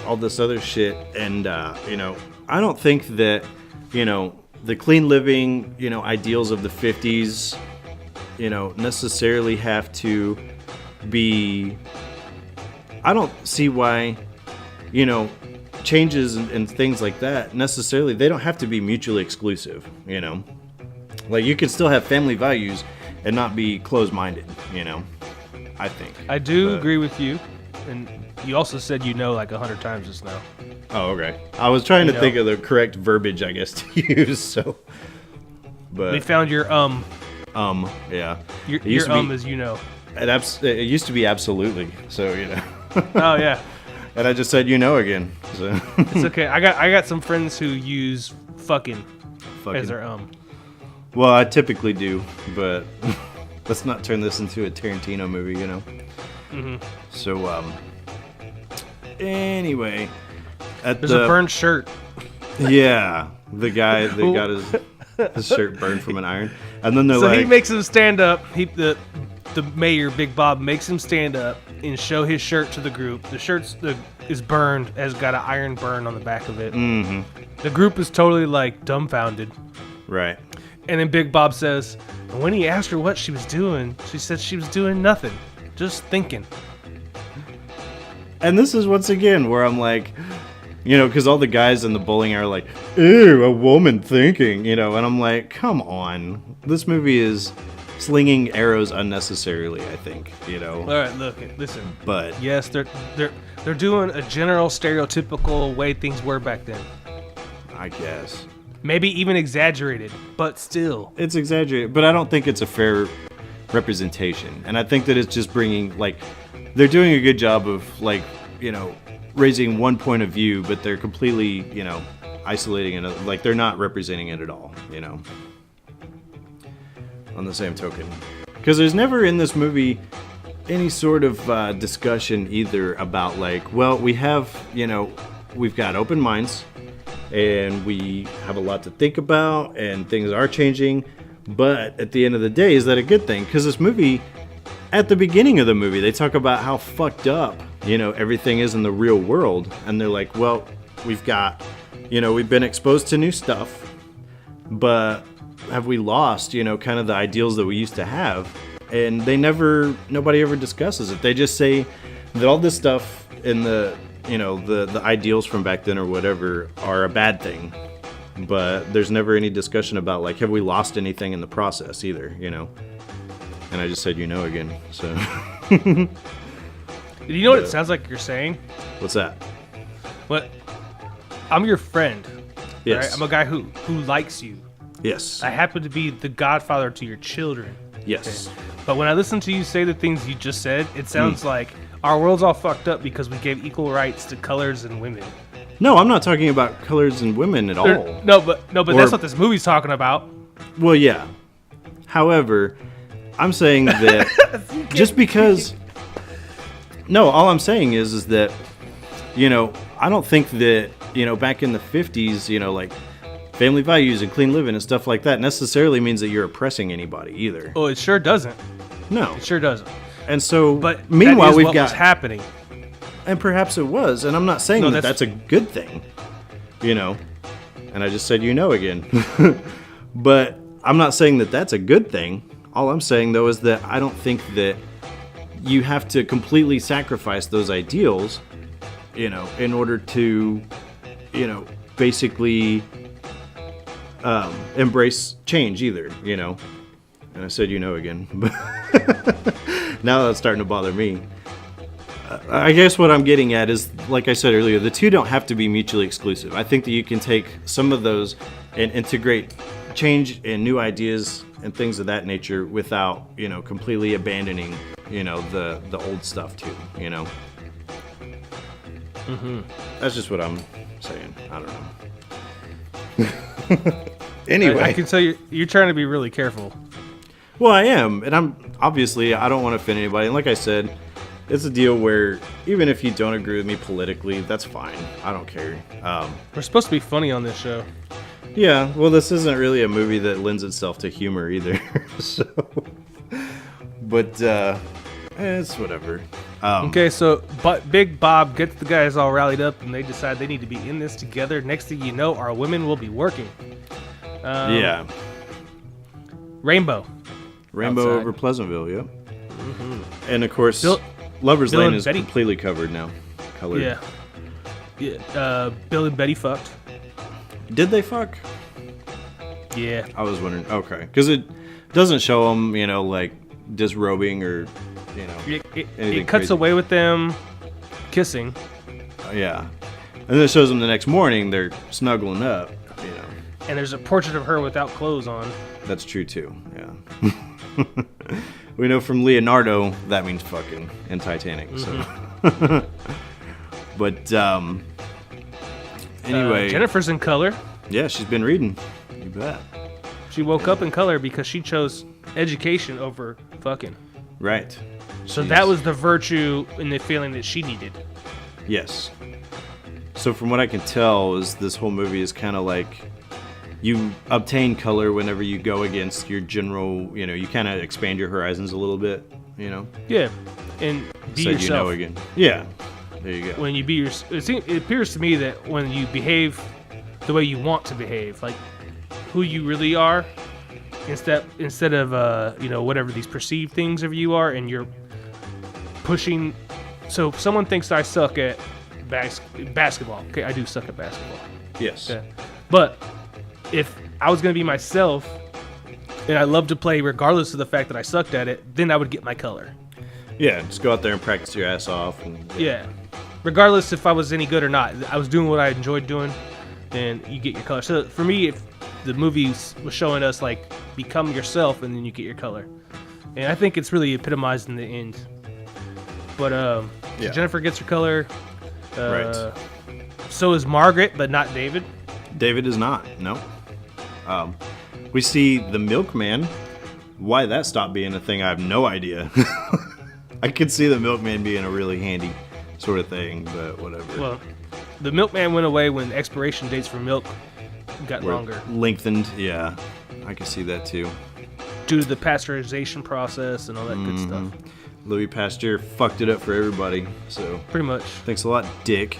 all this other shit. And, I don't think that, the clean living, ideals of the 50s, necessarily have to be, I don't see why, changes and things like that necessarily, they don't have to be mutually exclusive, Like, you can still have family values and not be closed-minded, I think. I do agree with you. And you also said like 100 times just now. Oh, okay. I was trying to think of the correct verbiage, I guess, to use, so. But we found your yeah. Your as you know. It used to be absolutely, so, Oh, yeah. And I just said again, so. It's okay. I got some friends who use fucking as their Well, I typically do, but let's not turn this into a Tarantino movie, Mm-hmm. So, anyway, there's a burned shirt. Yeah, the guy that got his shirt burned from an iron, and then they're he makes him stand up. The mayor, Big Bob, makes him stand up and show his shirt to the group. The shirt is burned, has got an iron burn on the back of it. Mm-hmm. The group is totally like dumbfounded. Right. And then Big Bob says, when he asked her what she was doing, she said she was doing nothing, just thinking. And this is once again where I'm like, because all the guys in the bowling are like, ew, a woman thinking, and I'm like, come on. This movie is slinging arrows unnecessarily, I think, All right, look, listen. But yes, they're doing a general stereotypical way things were back then. I guess. Maybe even exaggerated, but still. It's exaggerated, but I don't think it's a fair representation. And I think that it's just bringing, they're doing a good job of, raising one point of view, but they're completely, isolating it. They're not representing it at all, on the same token. Because there's never in this movie any sort of discussion either about, we have, we've got open minds, and we have a lot to think about, and things are changing, but at the end of the day, is that a good thing? Because this movie, at the beginning of the movie, they talk about how fucked up, everything is in the real world, and they're like, well, we've got, we've been exposed to new stuff, but have we lost, kind of the ideals that we used to have? And nobody ever discusses it. They just say that all this stuff in the ideals from back then or whatever are a bad thing, but there's never any discussion about have we lost anything in the process either, And I just said again, so. You know what it sounds like you're saying? What's that? What? I'm your friend. Yes. Right? I'm a guy who likes you. Yes. I happen to be the godfather to your children. Yes. Okay? But when I listen to you say the things you just said, it sounds like our world's all fucked up because we gave equal rights to colors and women. No, I'm not talking about colors and women at all. No, but that's what this movie's talking about. Well, yeah. However, I'm saying that just because. No, all I'm saying is that, I don't think that, back in the 50s, family values and clean living and stuff like that necessarily means that you're oppressing anybody either. Oh, it sure doesn't. No. It sure doesn't. And so, but meanwhile, what was happening. And perhaps it was. And I'm not saying that's a good thing, And I just said, again. But I'm not saying that that's a good thing. All I'm saying, though, is that I don't think that you have to completely sacrifice those ideals, in order to, basically embrace change either, And I said, again. Now that's starting to bother me. I guess what I'm getting at is, like I said earlier, the two don't have to be mutually exclusive. I think that you can take some of those and integrate change and new ideas and things of that nature without, completely abandoning, the old stuff too, Mm-hmm. That's just what I'm saying. I don't know. Anyway. I can tell you're trying to be really careful. Well, I am. And I don't want to offend anybody. And like I said, it's a deal where even if you don't agree with me politically, that's fine. I don't care. We're supposed to be funny on this show. Yeah, well, this isn't really a movie that lends itself to humor either. So, but it's whatever. Okay, so Big Bob gets the guys all rallied up, and they decide they need to be in this together. Next thing you know, our women will be working. Yeah. Rainbow outside. Over Pleasantville, yep. Mm-hmm. And of course, Lover's Bill Lane and is Betty. completely covered now. Colored. Yeah. Bill and Betty fucked. Did they fuck? Yeah. I was wondering. Okay, because it doesn't show them, like disrobing or, It cuts crazy. away with them kissing. Yeah, and then it shows them the next morning they're snuggling up. And there's a portrait of her without clothes on. That's true too. Yeah. We know from Leonardo that means fucking in Titanic. Mm-hmm. So, but anyway, Jennifer's in color. yeah, she's been reading. You bet. She woke up in color because she chose education over fucking. Right. So Jeez. that was the virtue and the feeling that she needed. Yes. So from what I can tell, is this whole movie is kind of like you obtain color whenever you go against your general. You kind of expand your horizons a little bit. Yeah, and be Said yourself. again. Yeah. There you go. When you be it appears to me that when you behave the way you want to behave, like who you really are, instead of whatever these perceived things of you are, and you're pushing. So if someone thinks I suck at basketball. Okay, I do suck at basketball. Yes. Yeah. But if I was gonna be myself, and I love to play regardless of the fact that I sucked at it, then I would get my color. Yeah. Just go out there and practice your ass off. And, Yeah. Regardless if I was any good or not, I was doing what I enjoyed doing, and you get your color. So for me, if the movie was showing us like become yourself, and then you get your color, and I think it's really epitomized in the end. But so Yeah. Jennifer gets her color. Right. So is Margaret, but not David. David is not. No. We see the milkman. Why that stopped being a thing, I have no idea. I could see the milkman being a really handy sort of thing, but whatever. Well, the milkman went away when expiration dates for milk got Were longer lengthened. Yeah, I can see that too. due to the pasteurization process and all that good stuff. Louis Pasteur fucked it up for everybody. So Pretty much. thanks a lot, Dick.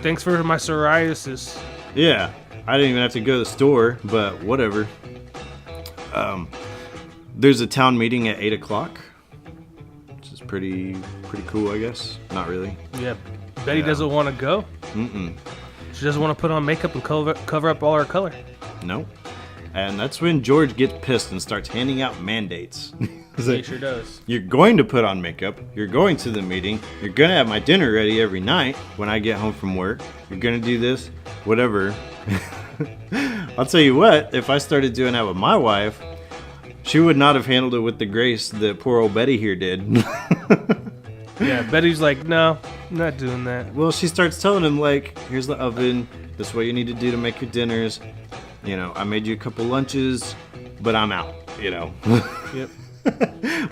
Thanks for my psoriasis. Yeah, I didn't even have to go to the store, but whatever. There's a town meeting at 8 o'clock, which is pretty cool, I guess. Not really. Yeah, Betty Yeah. doesn't want to go. She doesn't want to put on makeup and cover up all her color. No. And that's when George gets pissed and starts handing out mandates. He's He like, sure does. you're going to put on makeup. You're going to the meeting. You're going to have my dinner ready every night when I get home from work. You're going to do this, whatever. I'll tell you what, if I started doing that with my wife, she would not have handled it with the grace that poor old Betty here did. Yeah, Betty's like, no, I'm not doing that. Well, she starts telling him, like, here's the oven. This is what you need to do to make your dinners. I made you a couple lunches, but I'm out, Yep.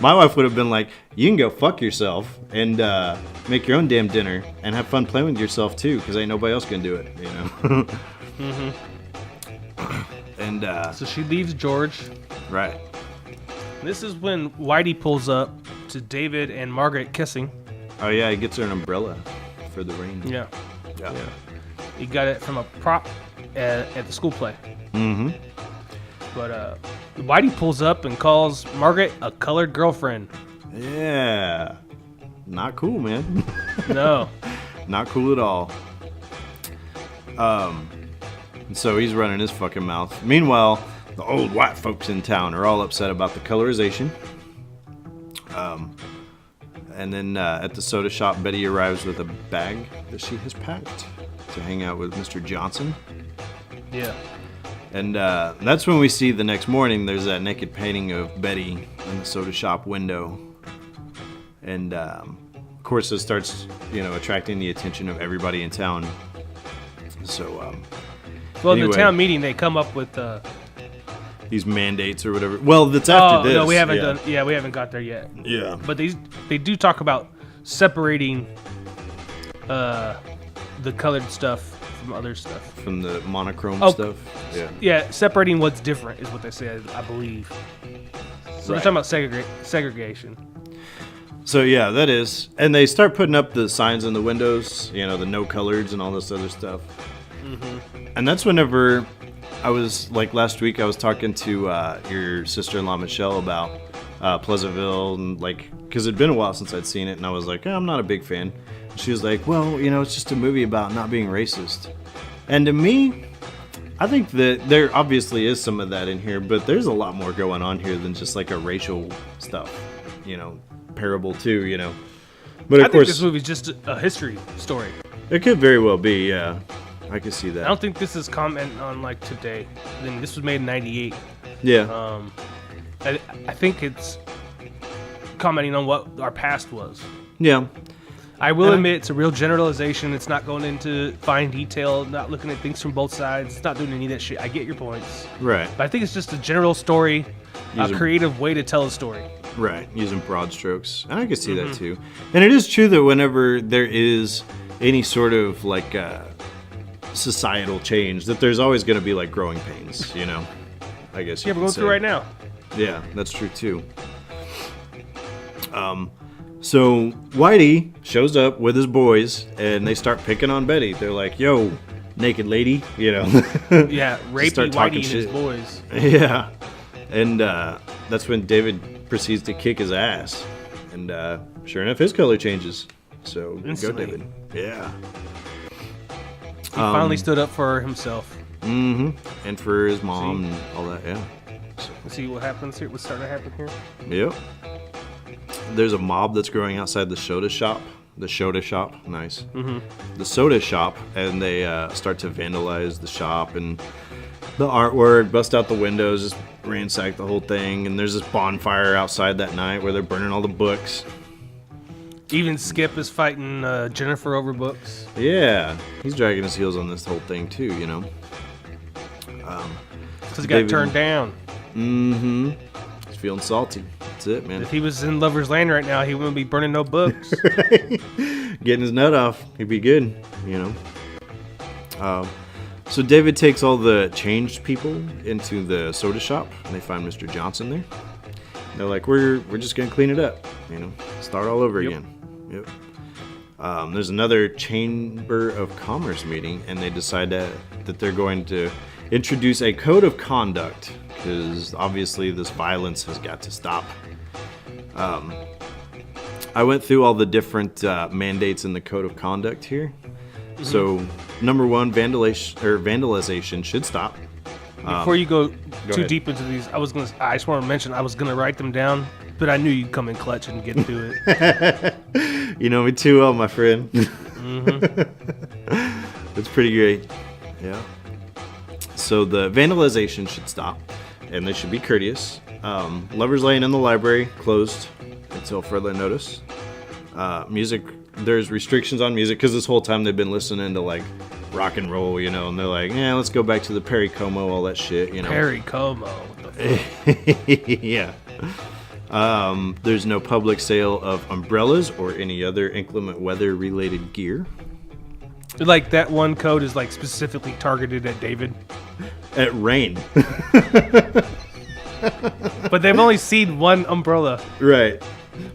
My wife would have been like, you can go fuck yourself and make your own damn dinner and have fun playing with yourself too, because ain't nobody else can do it, And So she leaves George. right. This is when Whitey pulls up to David and Margaret kissing. Oh yeah, he gets her an umbrella for the rain. Yeah. Yeah. He got it from a prop at the school play. Mm-hmm. But Whitey pulls up and calls Margaret a colored girlfriend. Yeah. Not cool, man. No. Not cool at all. So he's running his fucking mouth. Meanwhile, the old white folks in town are all upset about the colorization. And then at the soda shop, Betty arrives with a bag that she has packed to hang out with Mr. Johnson. Yeah. And that's when we see the next morning there's that naked painting of Betty in the soda shop window. And of course it starts, attracting the attention of everybody in town. So, Well, in anyway. the town meeting, they come up with these mandates or whatever. Well, that's after this. no, we haven't yeah. done. Yeah, we haven't got there yet. Yeah. But they do talk about separating the colored stuff from other stuff. From the monochrome stuff? Yeah. Yeah, separating what's different is what they say, I believe. So they're talking about segregation. So yeah, that is. And they start putting up the signs in the windows, the no coloreds and all this other stuff. Mm-hmm. And that's whenever I was, last week I was talking to your sister-in-law Michelle about Pleasantville, and because it'd been a while since I'd seen it, and I was like, I'm not a big fan. And she was like, well, it's just a movie about not being racist. And to me, I think that there obviously is some of that in here, but there's a lot more going on here than just a racial stuff, parable too, But of course, think this movie's just a history story. It could very well be, yeah. I could see that. I don't think this is commenting on today. I mean, this was made in '98. Yeah. I think it's commenting on what our past was. Yeah. I will admit it's a real generalization. It's not going into fine detail, not looking at things from both sides. It's not doing any of that shit. I get your points. Right. But I think it's just a general story, a creative way to tell a story. Right. Using broad strokes. And I can see that too. And it is true that whenever there is any sort of societal change, that there's always going to be growing pains, I guess. Yeah, we're going through right now. Yeah, that's true too. So Whitey shows up with his boys, and they start picking on Betty. They're like, "Yo, naked lady," Yeah, rapey Whitey and his boys. Yeah, and that's when David proceeds to kick his ass, and sure enough, his color changes. So instantly. Go David. Yeah. He finally stood up for himself. Mm-hmm. And for his mom and all that. Yeah. So. Let's see what happens here. What's starting to happen here? Yep. There's a mob that's growing outside the soda shop. The soda shop, nice. Mm-hmm. The soda shop, and they start to vandalize the shop and the artwork, bust out the windows, just ransack the whole thing. And there's this bonfire outside that night where they're burning all the books. Even Skip is fighting Jennifer over books. Yeah, he's dragging his heels on this whole thing too, Because he got turned down. Mm-hmm. He's feeling salty. That's it, man. If he was in Lover's Lane right now, he wouldn't be burning no books. Getting his nut off, he'd be good, So David takes all the changed people into the soda shop, and they find Mr. Johnson there. They're like, we're just gonna clean it up, start all over again. Yep. There's another Chamber of Commerce meeting, and they decide that they're going to introduce a code of conduct, because obviously this violence has got to stop. I went through all the different mandates in the code of conduct here. Mm-hmm. So, number one, vandalization should stop. Before you go too deep into these, I just want to mention I was gonna write them down, but I knew you'd come in clutch and get to it. You know me too well, my friend. Mm-hmm. That's pretty great. Yeah. So the vandalization should stop, and they should be courteous. Lover's Lane and the library closed until further notice. Music, there's restrictions on music because this whole time they've been listening to rock and roll, and they're like, yeah, let's go back to the Perry Como, all that shit, Perry Como, what the fuck? Yeah. There's no public sale of umbrellas or any other inclement weather related gear. That one code is specifically targeted at David. At rain. But they've only seen one umbrella. Right.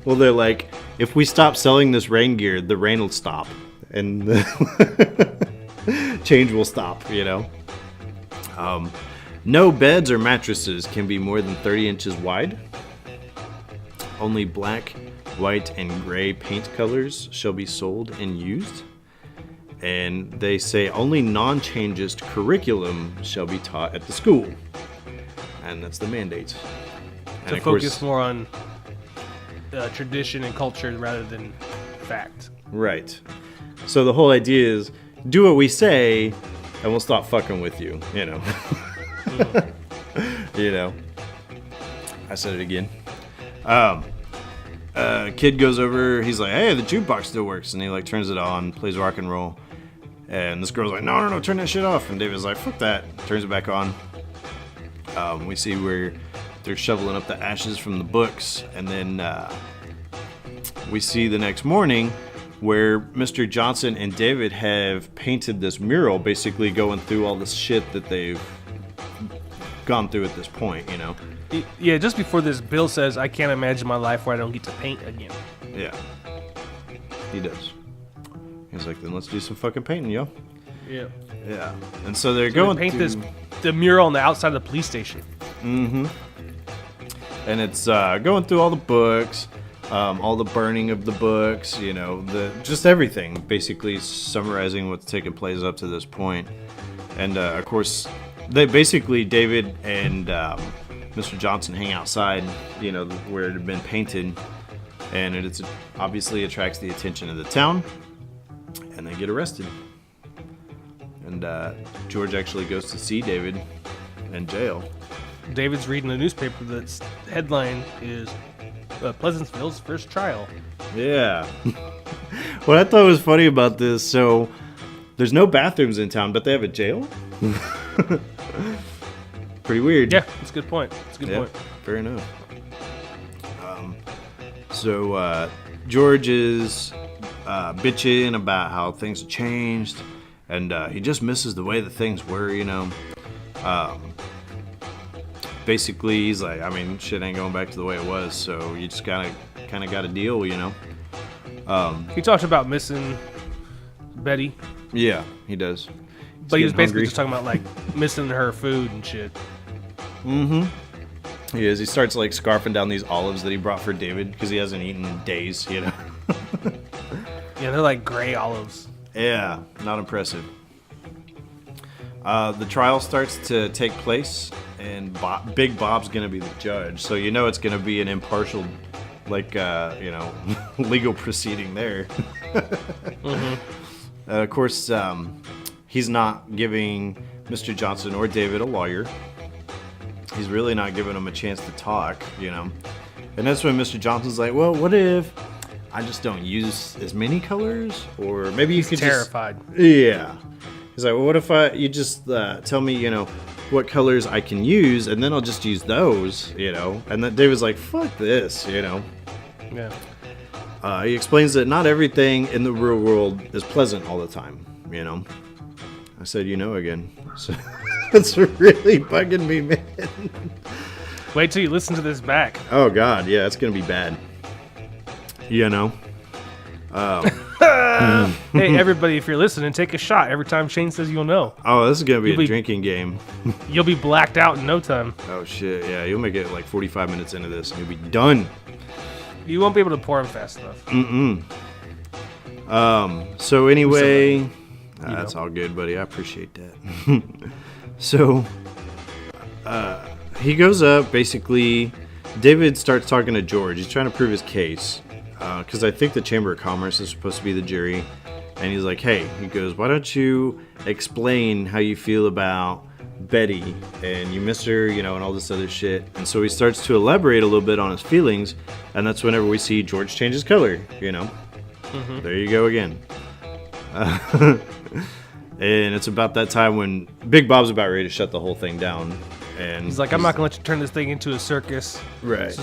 Well, they're like, if we stop selling this rain gear, the rain will stop. And change will stop, No beds or mattresses can be more than 30 inches wide. Only black, white, and gray paint colors shall be sold and used. And they say only non-changist curriculum shall be taught at the school. And that's the mandate. To focus more on tradition and culture rather than fact. Right. So the whole idea is, do what we say, and we'll stop fucking with you, I said it again. Kid goes over, he's like, hey, the jukebox still works, and he turns it on, plays rock and roll, and this girl's like, no, turn that shit off, and David's like, fuck that, turns it back on. We see where they're shoveling up the ashes from the books, and then we see the next morning where Mr. Johnson and David have painted this mural, basically going through all the shit that they've gone through at this point, you know? Yeah, just before this, Bill says, I can't imagine my life where I don't get to paint again. Yeah. He does. He's like, then let's do some fucking painting, yo. Yeah. Yeah. And so they're going to paint through... the mural on the outside of the police station. Mm-hmm. And it's going through all the books, all the burning of the books, you know, just everything, basically summarizing what's taken place up to this point. And, of course, David and Mr. Johnson hang outside, you know, where it had been painted, and it obviously attracts the attention of the town, and they get arrested. And George actually goes to see David in jail. David's reading the newspaper that's headline is Pleasantville's first trial. Yeah. What I thought was funny about this, so there's no bathrooms in town, but they have a jail? Pretty weird. Yeah, that's a good point. Point. Fair enough. So George is bitching about how things have changed, and he just misses the way that things were, you know. Basically, he's like, I mean, shit ain't going back to the way it was, so you just kind of got to deal, you know. He talked about missing Betty. Yeah, he does. But he was basically just talking about, like, missing her food and shit. Mm-hmm. He is. He starts, like, scarfing down these olives that he brought for David because he hasn't eaten in days, you know. Yeah, they're like gray olives. Yeah, not impressive. The trial starts to take place, and Big Bob's going to be the judge. So you know it's going to be an impartial, like, you know, legal proceeding there. Mm-hmm. Of course, he's not giving Mr. Johnson or David a lawyer. He's really not giving them a chance to talk, you know. And that's when Mr. Johnson's like, well, what if I just don't use as many colors? Or maybe you could terrified. Yeah. He's like, well, what if you just tell me, you know, what colors I can use, and then I'll just use those, you know. And then David's like, fuck this, you know. Yeah. He explains that not everything in the real world is pleasant all the time, you know. I said, you know, again. So it's really bugging me, man. Wait till you listen to this back. Oh, God, yeah, it's going to be bad. You know? Hey, everybody, if you're listening, take a shot every time Shane says you'll know. Oh, this is going to be a drinking game. You'll be blacked out in no time. Oh, shit, yeah, you'll make it like 45 minutes into this, and you'll be done. You won't be able to pour them fast enough. So anyway, that's all good, buddy. I appreciate that. So, he goes up, basically, David starts talking to George. He's trying to prove his case, because I think the Chamber of Commerce is supposed to be the jury. And he's like, hey, he goes, why don't you explain how you feel about Betty, and you miss her, you know, and all this other shit. And so he starts to elaborate a little bit on his feelings, and that's whenever we see George change his color, you know. Mm-hmm. There you go again. And it's about that time when Big Bob's about ready to shut the whole thing down. And he's like, I'm not going to let you turn this thing into a circus. Right.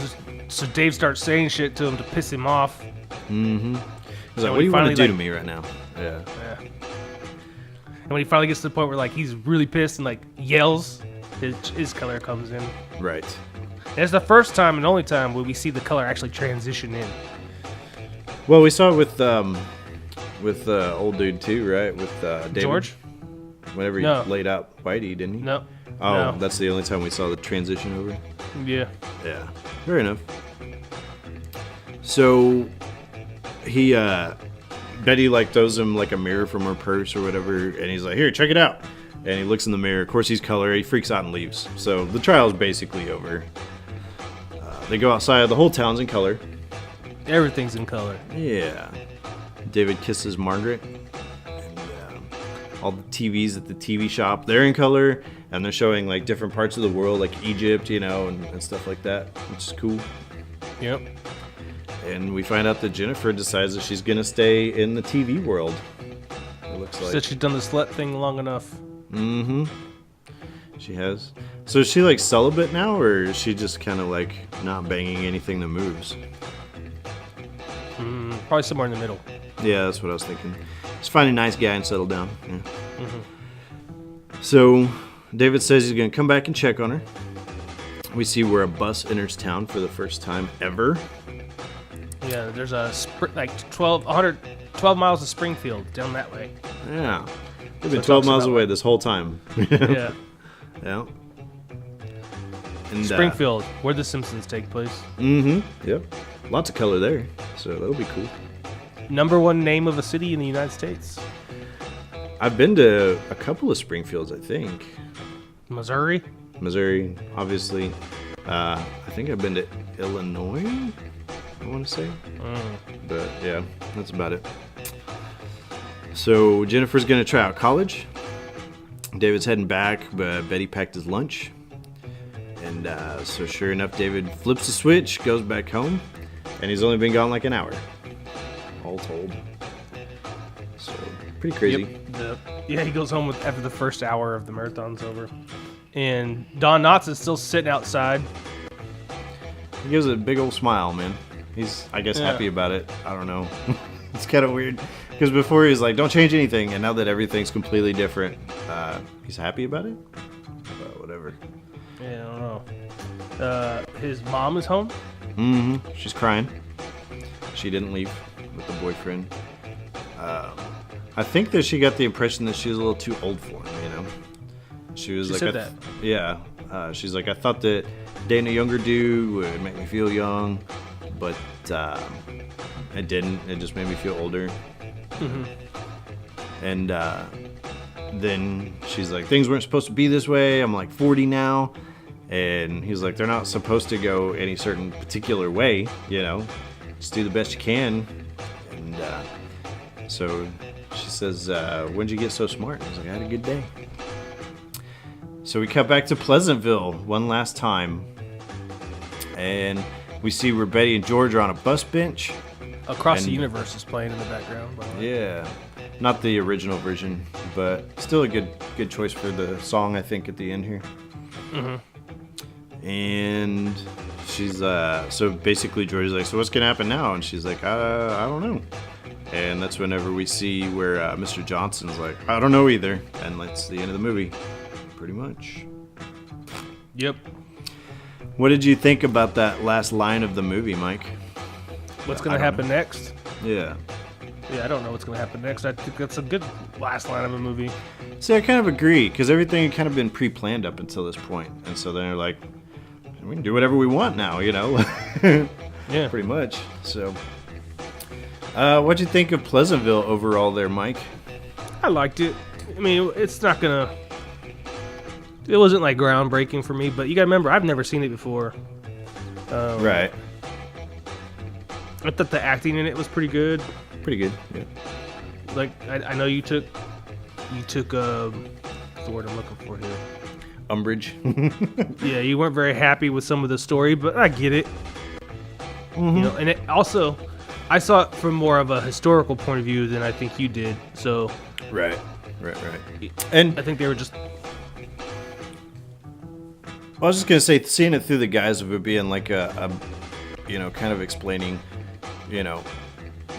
So Dave starts saying shit to him to piss him off. Mm-hmm. He's like, what do you want to do to me right now? Yeah. And when he finally gets to the point where, like, he's really pissed and, like, yells, his color comes in. Right. And it's the first time and only time where we see the color actually transition in. Well, we saw it with old dude too, right? With David. George? Whenever he laid out Whitey, didn't he? No. Oh, no. That's the only time we saw the transition over? Yeah. Yeah. Fair enough. So, he, Betty, like, throws him, like, a mirror from her purse or whatever, and he's like, here, check it out. And he looks in the mirror. Of course, he's color. He freaks out and leaves. So, the trial's basically over. They go outside. The whole town's in color. Everything's in color. Yeah. David kisses Margaret. And all the TVs at the TV shop, they're in color. And they're showing, like, different parts of the world, like Egypt, you know, and stuff like that, which is cool. Yep. And we find out that Jennifer decides that she's going to stay in the TV world. It looks like. She said she's done the slut thing long enough. Mm-hmm. She has. So is she, like, celibate now, or is she just kind of, like, not banging anything that moves? Probably somewhere in the middle. Yeah, that's what I was thinking. Just find a nice guy and settle down. Yeah. So David says he's going to come back and check on her. We see where a bus enters town for the first time ever. Yeah, there's a 12 miles of Springfield down that way. Yeah. They've been 12 miles away this whole time. Yeah. Yeah. And, Springfield, where the Simpsons take place. Yep. Lots of color there, so that'll be cool. Number one name of a city in the United States. I've been to a couple of Springfields, I think. Missouri, obviously. I think I've been to Illinois, I want to say. But yeah, that's about it. So Jennifer's going to try out college. David's heading back, but Betty packed his lunch. And so sure enough, David flips the switch, goes back home, and he's only been gone like an hour, all told. So pretty crazy. Yep. Yeah, he goes home after the first hour of the marathon's over. And Don Knotts is still sitting outside. He gives a big old smile, man. He's, I guess, happy about it. I don't know. It's kind of weird. Because before he was like, don't change anything. And now that everything's completely different, he's happy about it? Whatever. Yeah, I don't know. His mom is home? She's crying. She didn't leave with the boyfriend. I think that she got the impression that she was a little too old for him, you know? She was like, said that. Yeah. She's like, I thought that dating a younger dude would make me feel young, but it didn't. It just made me feel older. And then she's like, things weren't supposed to be this way. I'm like 40 now. And he's like, they're not supposed to go any certain particular way, you know? Just do the best you can. And so she says, when'd you get so smart? And he's like, I had a good day. So we cut back to Pleasantville one last time. And we see where Betty and George are on a bus bench. Across the Universe is playing in the background, by the way. Yeah. Not the original version, but still a good choice for the song, I think, at the end here. And she's, so basically George is like, so what's going to happen now? And she's like, I don't know. And that's whenever we see where Mr. Johnson's like, I don't know either. And that's the end of the movie, pretty much. Yep. What did you think about that last line of the movie, Mike? What's going to happen next? Yeah. Yeah, I don't know what's going to happen next. I think that's a good last line of a movie. See, I kind of agree, because everything had kind of been pre-planned up until this point. And so then they're like, we can do whatever we want now, you know? Yeah. Pretty much. So, what'd you think of Pleasantville overall there, Mike? I liked it. I mean, it's not going to... It wasn't, like, groundbreaking for me, but you got to remember, I've never seen it before. Right. I thought the acting in it was pretty good. Pretty good, yeah. Like, I know you took what's the word I'm looking for here? Umbrage. Yeah, you weren't very happy with some of the story, but I get it. You know, and it also, I saw it from more of a historical point of view than I think you did. So, Right. And I think they were just. I was just gonna say, seeing it through the guise of it being like a you know, kind of explaining, you know,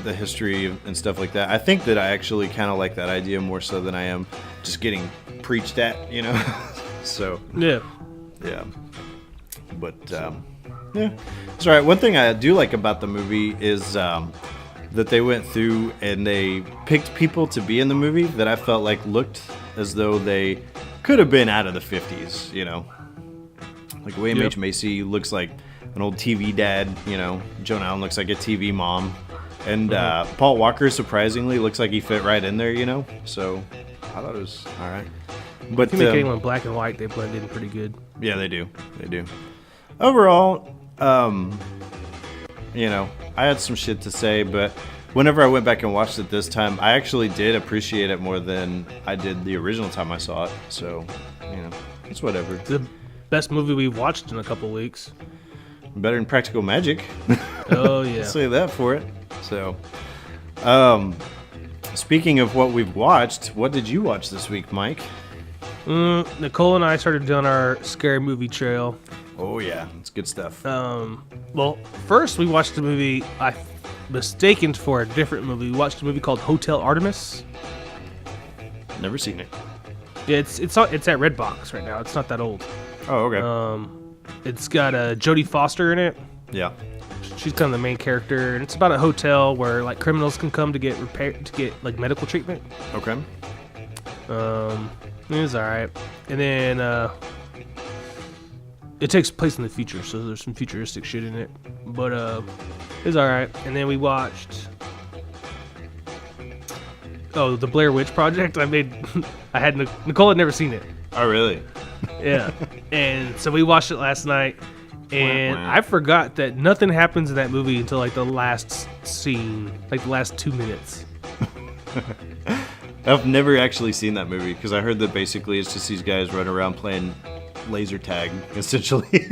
the history and stuff like that. I think that I actually kind of like that idea more so than I am just getting preached at, you know. So Yeah. But yeah, it's all right. One thing I do like about the movie is that they went through and they picked people to be in the movie that I felt like looked as though they could have been out of the 50s, you know. Like William H. Macy looks like an old TV dad, you know. Joan Allen looks like a TV mom. And Paul Walker, surprisingly, looks like he fit right in there, you know. So I thought it was all right. But If you make anyone black and white, they blend in pretty good. Yeah, they do. Overall, you know, I had some shit to say, but whenever I went back and watched it this time, I actually did appreciate it more than I did the original time I saw it. So, you know, it's whatever. It's the best movie we've watched in a couple weeks. Better than Practical Magic. Oh, yeah. I'll say that for it. So, speaking of what we've watched, what did you watch this week, Mike? Nicole and I started doing our scary movie trail. Oh, yeah. It's good stuff. Well, first we watched the movie, I mistaken for a different movie. We watched a movie called Hotel Artemis. Never seen it. Yeah, it's at Redbox right now. It's not that old. Oh, okay. It's got Jodie Foster in it. Yeah. She's kind of the main character, and it's about a hotel where like criminals can come to get like medical treatment. Okay. It was alright, and then it takes place in the future, so there's some futuristic shit in it. But it was alright, and then we watched the Blair Witch Project. Nicole had never seen it. Oh, really? Yeah, and so we watched it last night. And I forgot that nothing happens in that movie until like the last scene, like the last 2 minutes. I've never actually seen that movie because I heard that basically it's just these guys running around playing laser tag, essentially.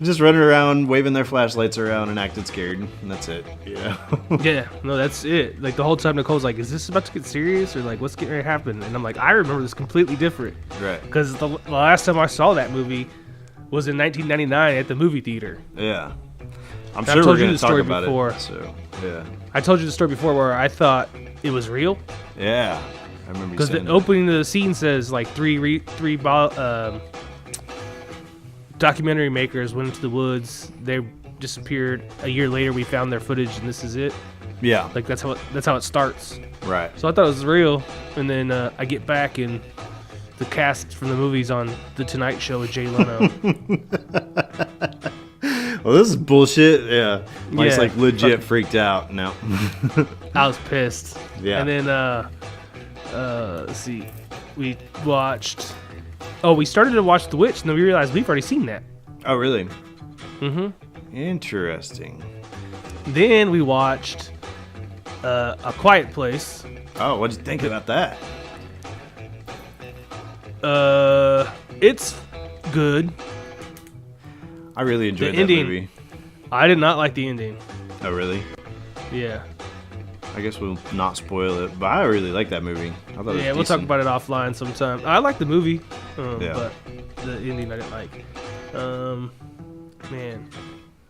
Just running around, waving their flashlights around and acting scared, and that's it, you know? Yeah, no, that's it. Like the whole time Nicole's like, is this about to get serious or like what's getting ready to happen? And I'm like, I remember this completely different. Right. Because the last time I saw that movie was in 1999 at the movie theater. Yeah. I'm sure we're going to talk about before. It. So, yeah. I told you the story before where I thought it was real. Yeah. I remember you saying because the opening of the scene says like three documentary makers went into the woods. They disappeared. A year later, we found their footage, and this is it. Yeah. Like that's how it starts. Right. So I thought it was real, and then I get back and the cast from the movies on The Tonight Show with Jay Leno. Well, this is bullshit. Yeah. Mike's like legit freaked out now. I was pissed. Yeah. And then, let's see. We watched... Oh, we started to watch The Witch, and then we realized we've already seen that. Oh, really? Mm-hmm. Interesting. Then we watched A Quiet Place. Oh, what'd you think about that? It's good. I really enjoyed that movie. I did not like the ending. Oh, really? Yeah. I guess we'll not spoil it, but I really like that movie. I thought it was we'll decent. talk about it offline sometime. I like the movie, but the ending I didn't like. Man,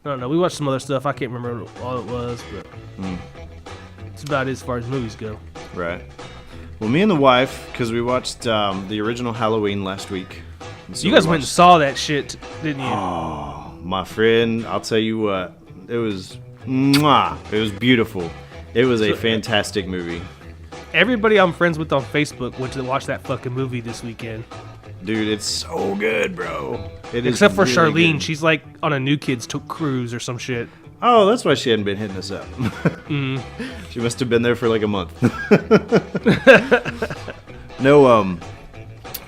I don't know. We watched some other stuff. I can't remember what all it was, but it's about as far as movies go. Right. Well, me and the wife, because we watched the original Halloween last week. So you guys went and saw that shit, didn't you? Oh, my friend, I'll tell you what. It was mwah. It was beautiful. It was a fantastic movie. Everybody I'm friends with on Facebook went to watch that fucking movie this weekend. Dude, it's so good, bro. Except for really Charlene. good. She's like on a New Kids cruise or some shit. Oh, that's why she hadn't been hitting us up. She must have been there for like a month.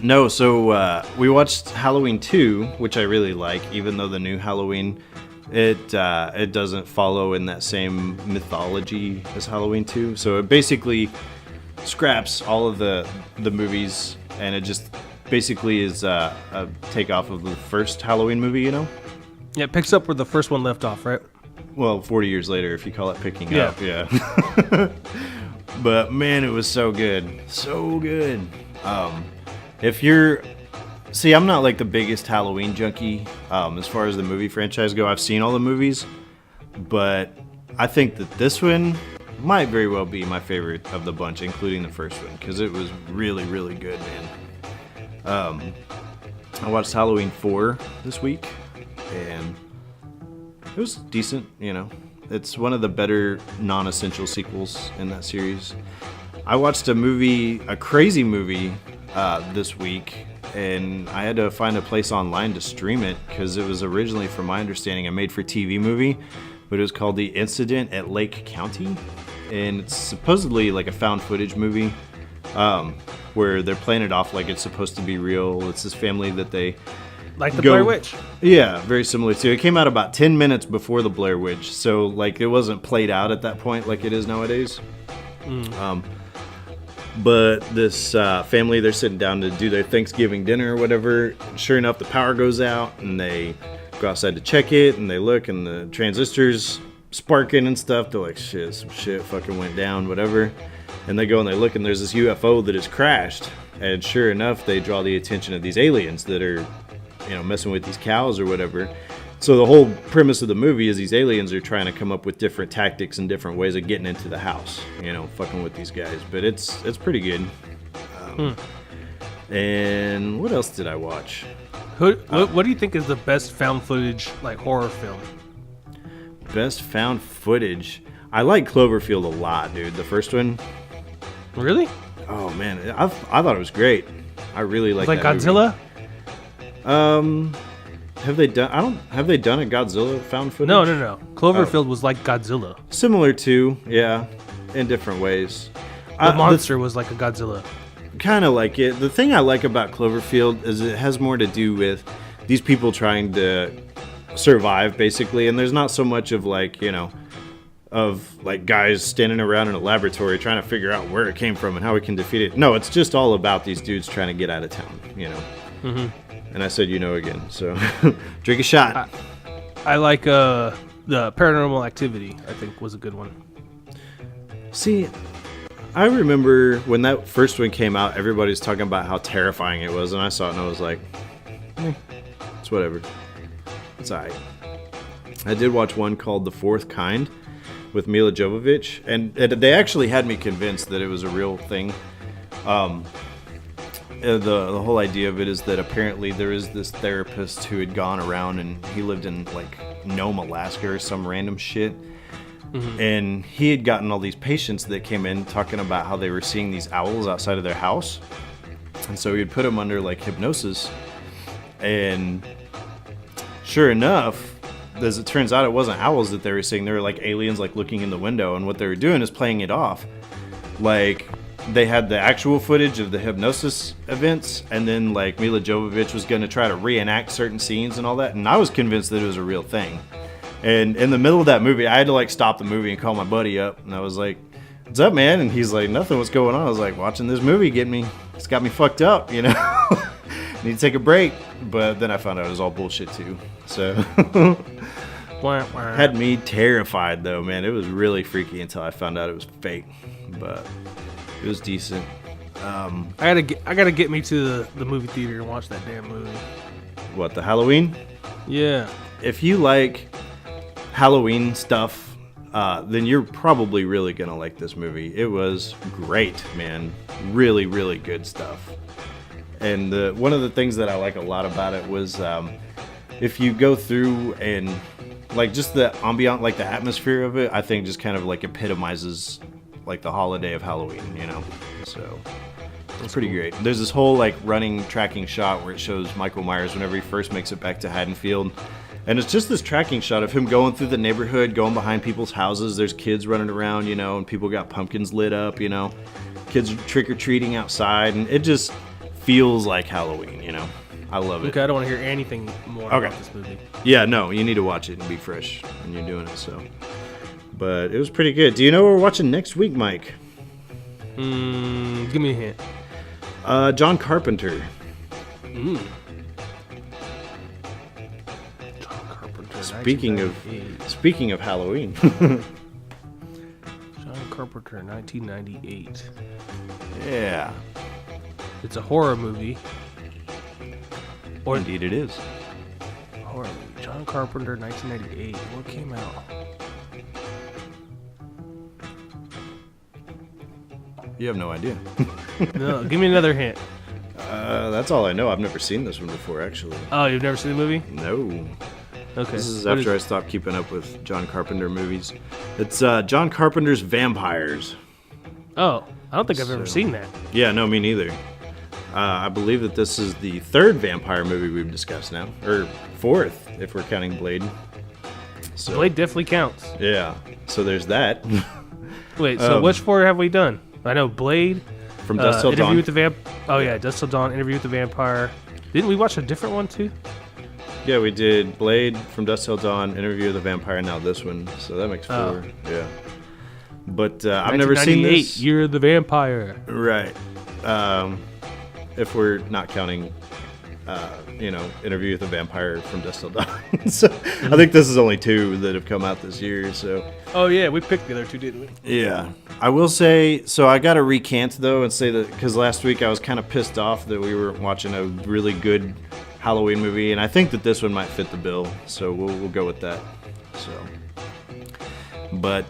No, so we watched Halloween 2, which I really like, even though the new Halloween, it doesn't follow in that same mythology as Halloween 2. So it basically scraps all of the movies, and it just basically is a takeoff of the first Halloween movie, you know? Yeah, it picks up where the first one left off, right? Well, 40 years later, if you call it picking up, yeah. But man, it was so good. So good. I'm not like the biggest Halloween junkie as far as the movie franchise go. I've seen all the movies, but I think that this one might very well be my favorite of the bunch, including the first one, because it was really, really good, man. I watched Halloween 4 this week, and it was decent, you know. It's one of the better non-essential sequels in that series. I watched a crazy movie this week, and I had to find a place online to stream it because it was originally, from my understanding, a made-for-TV movie, but it was called The Incident at Lake County, and it's supposedly like a found footage movie where they're playing it off like it's supposed to be real. It's this family that they... Like the Blair Witch. Yeah, very similar to. It came out about 10 minutes before the Blair Witch, so like it wasn't played out at that point like it is nowadays. But this family, they're sitting down to do their Thanksgiving dinner or whatever. Sure enough, the power goes out, and they go outside to check it, and they look, and the transistors sparking and stuff. They're like, shit, some shit fucking went down, whatever. And they go and they look, and there's this UFO that has crashed. And sure enough, they draw the attention of these aliens that are, you know, messing with these cows or whatever. So the whole premise of the movie is these aliens are trying to come up with different tactics and different ways of getting into the house, fucking with these guys. But it's pretty good. And what else did I watch? What do you think is the best found footage like horror film? Best found footage. I like Cloverfield a lot, dude. The first one. Really? Oh man, I thought it was great. I really like like that Godzilla. Movie. Have they done? Have they done a Godzilla found footage? No. Cloverfield was like Godzilla. Similar to, yeah, in different ways. The monster was like a Godzilla. Kind of like it. The thing I like about Cloverfield is it has more to do with these people trying to survive, basically, and there's not so much of of like guys standing around in a laboratory trying to figure out where it came from and how we can defeat it. No, it's just all about these dudes trying to get out of town, Mm-hmm. And I said, again, so drink a shot. I like the Paranormal Activity, I think was a good one. See, I remember when that first one came out, everybody was talking about how terrifying it was, and I saw it and I was like, it's whatever. It's alright. I did watch one called The Fourth Kind with Mila Jovovich, and they actually had me convinced that it was a real thing. The whole idea of it is that apparently there is this therapist who had gone around and he lived in like Nome, Alaska or some random shit. Mm-hmm. And he had gotten all these patients that came in talking about how they were seeing these owls outside of their house. And so he'd put them under like hypnosis. And sure enough, as it turns out, it wasn't owls that they were seeing. They were like aliens like looking in the window. And what they were doing is playing it off. Like they had the actual footage of the hypnosis events. And then like Mila Jovovich was going to try to reenact certain scenes and all that. And I was convinced that it was a real thing. And in the middle of that movie, I had to like stop the movie and call my buddy up. And I was like, what's up, man? And he's like, nothing, what's going on? I was like, watching this movie it's got me fucked up, Need to take a break. But then I found out it was all bullshit too. So had me terrified though, man. It was really freaky until I found out it was fake. But it was decent. I gotta get me to the movie theater and watch that damn movie. What, the Halloween? Yeah. If you like Halloween stuff, then you're probably really gonna like this movie. It was great, man. Really, really good stuff. And one of the things that I like a lot about it was if you go through and like just the ambient, like the atmosphere of it, I think just kind of like epitomizes like the holiday of Halloween, So it's pretty great. There's this whole like running tracking shot where it shows Michael Myers whenever he first makes it back to Haddonfield. And it's just this tracking shot of him going through the neighborhood, going behind people's houses. There's kids running around, and people got pumpkins lit up, Kids trick-or-treating outside. And it just feels like Halloween, I love it. Okay, I don't want to hear anything more about this movie. Yeah, no, you need to watch it and be fresh when you're doing it, so. But it was pretty good. Do you know what we're watching next week, Mike? Give me a hint. John Carpenter. Speaking of Halloween. John Carpenter, 1998. Yeah. It's a horror movie. Indeed it is. Horror movie. John Carpenter, 1998. What came out? You have no idea. No, give me another hint. That's all I know. I've never seen this one before, actually. Oh, you've never seen the movie? No. Okay. This is after I stopped keeping up with John Carpenter movies. It's John Carpenter's Vampires. Oh, I don't think I've ever seen that. Yeah, no, me neither. I believe that this is the third vampire movie we've discussed now. Or fourth, if we're counting Blade. So, Blade definitely counts. Yeah, so there's that. Wait, so which four have we done? I know Blade. From Dusk Till Interview Dawn. with the Oh, yeah, Dusk Till Dawn, Interview with the Vampire. Didn't we watch a different one, too? Yeah, we did Blade, From Dusk Till Dawn, Interview with the Vampire, and now this one. So that makes 4. Yeah. But I've never seen this. Year of the Vampire. Right. If we're not counting, Interview with the Vampire from Dusk Till Dawn. So I think this is only 2 that have come out this year. So. Oh yeah, we picked the other 2, didn't we? Yeah. I will say, so I got to recant though and say that because last week I was kind of pissed off that we were watching a really good Halloween movie, and I think that this one might fit the bill, so we'll go with that. So, but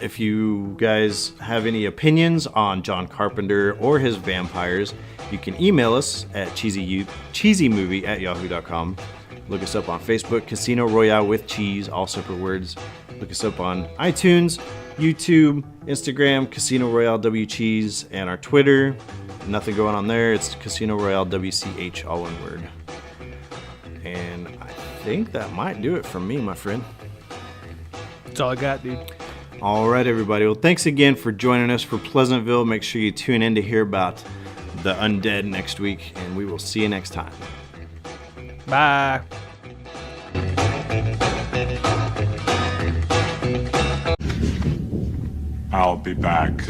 if you guys have any opinions on John Carpenter or his vampires, you can email us at cheesymovie@yahoo.com. Look us up on Facebook, Casino Royale with Cheese, all separate words. Look us up on iTunes, YouTube, Instagram, Casino Royale W Cheese, and our Twitter. Nothing going on there. It's Casino Royale WCH, all one word. And I think that might do it from me, my friend. That's all I got, dude. All right, everybody. Well, thanks again for joining us for Pleasantville. Make sure you tune in to hear about the undead next week, and we will see you next time. Bye. I'll be back.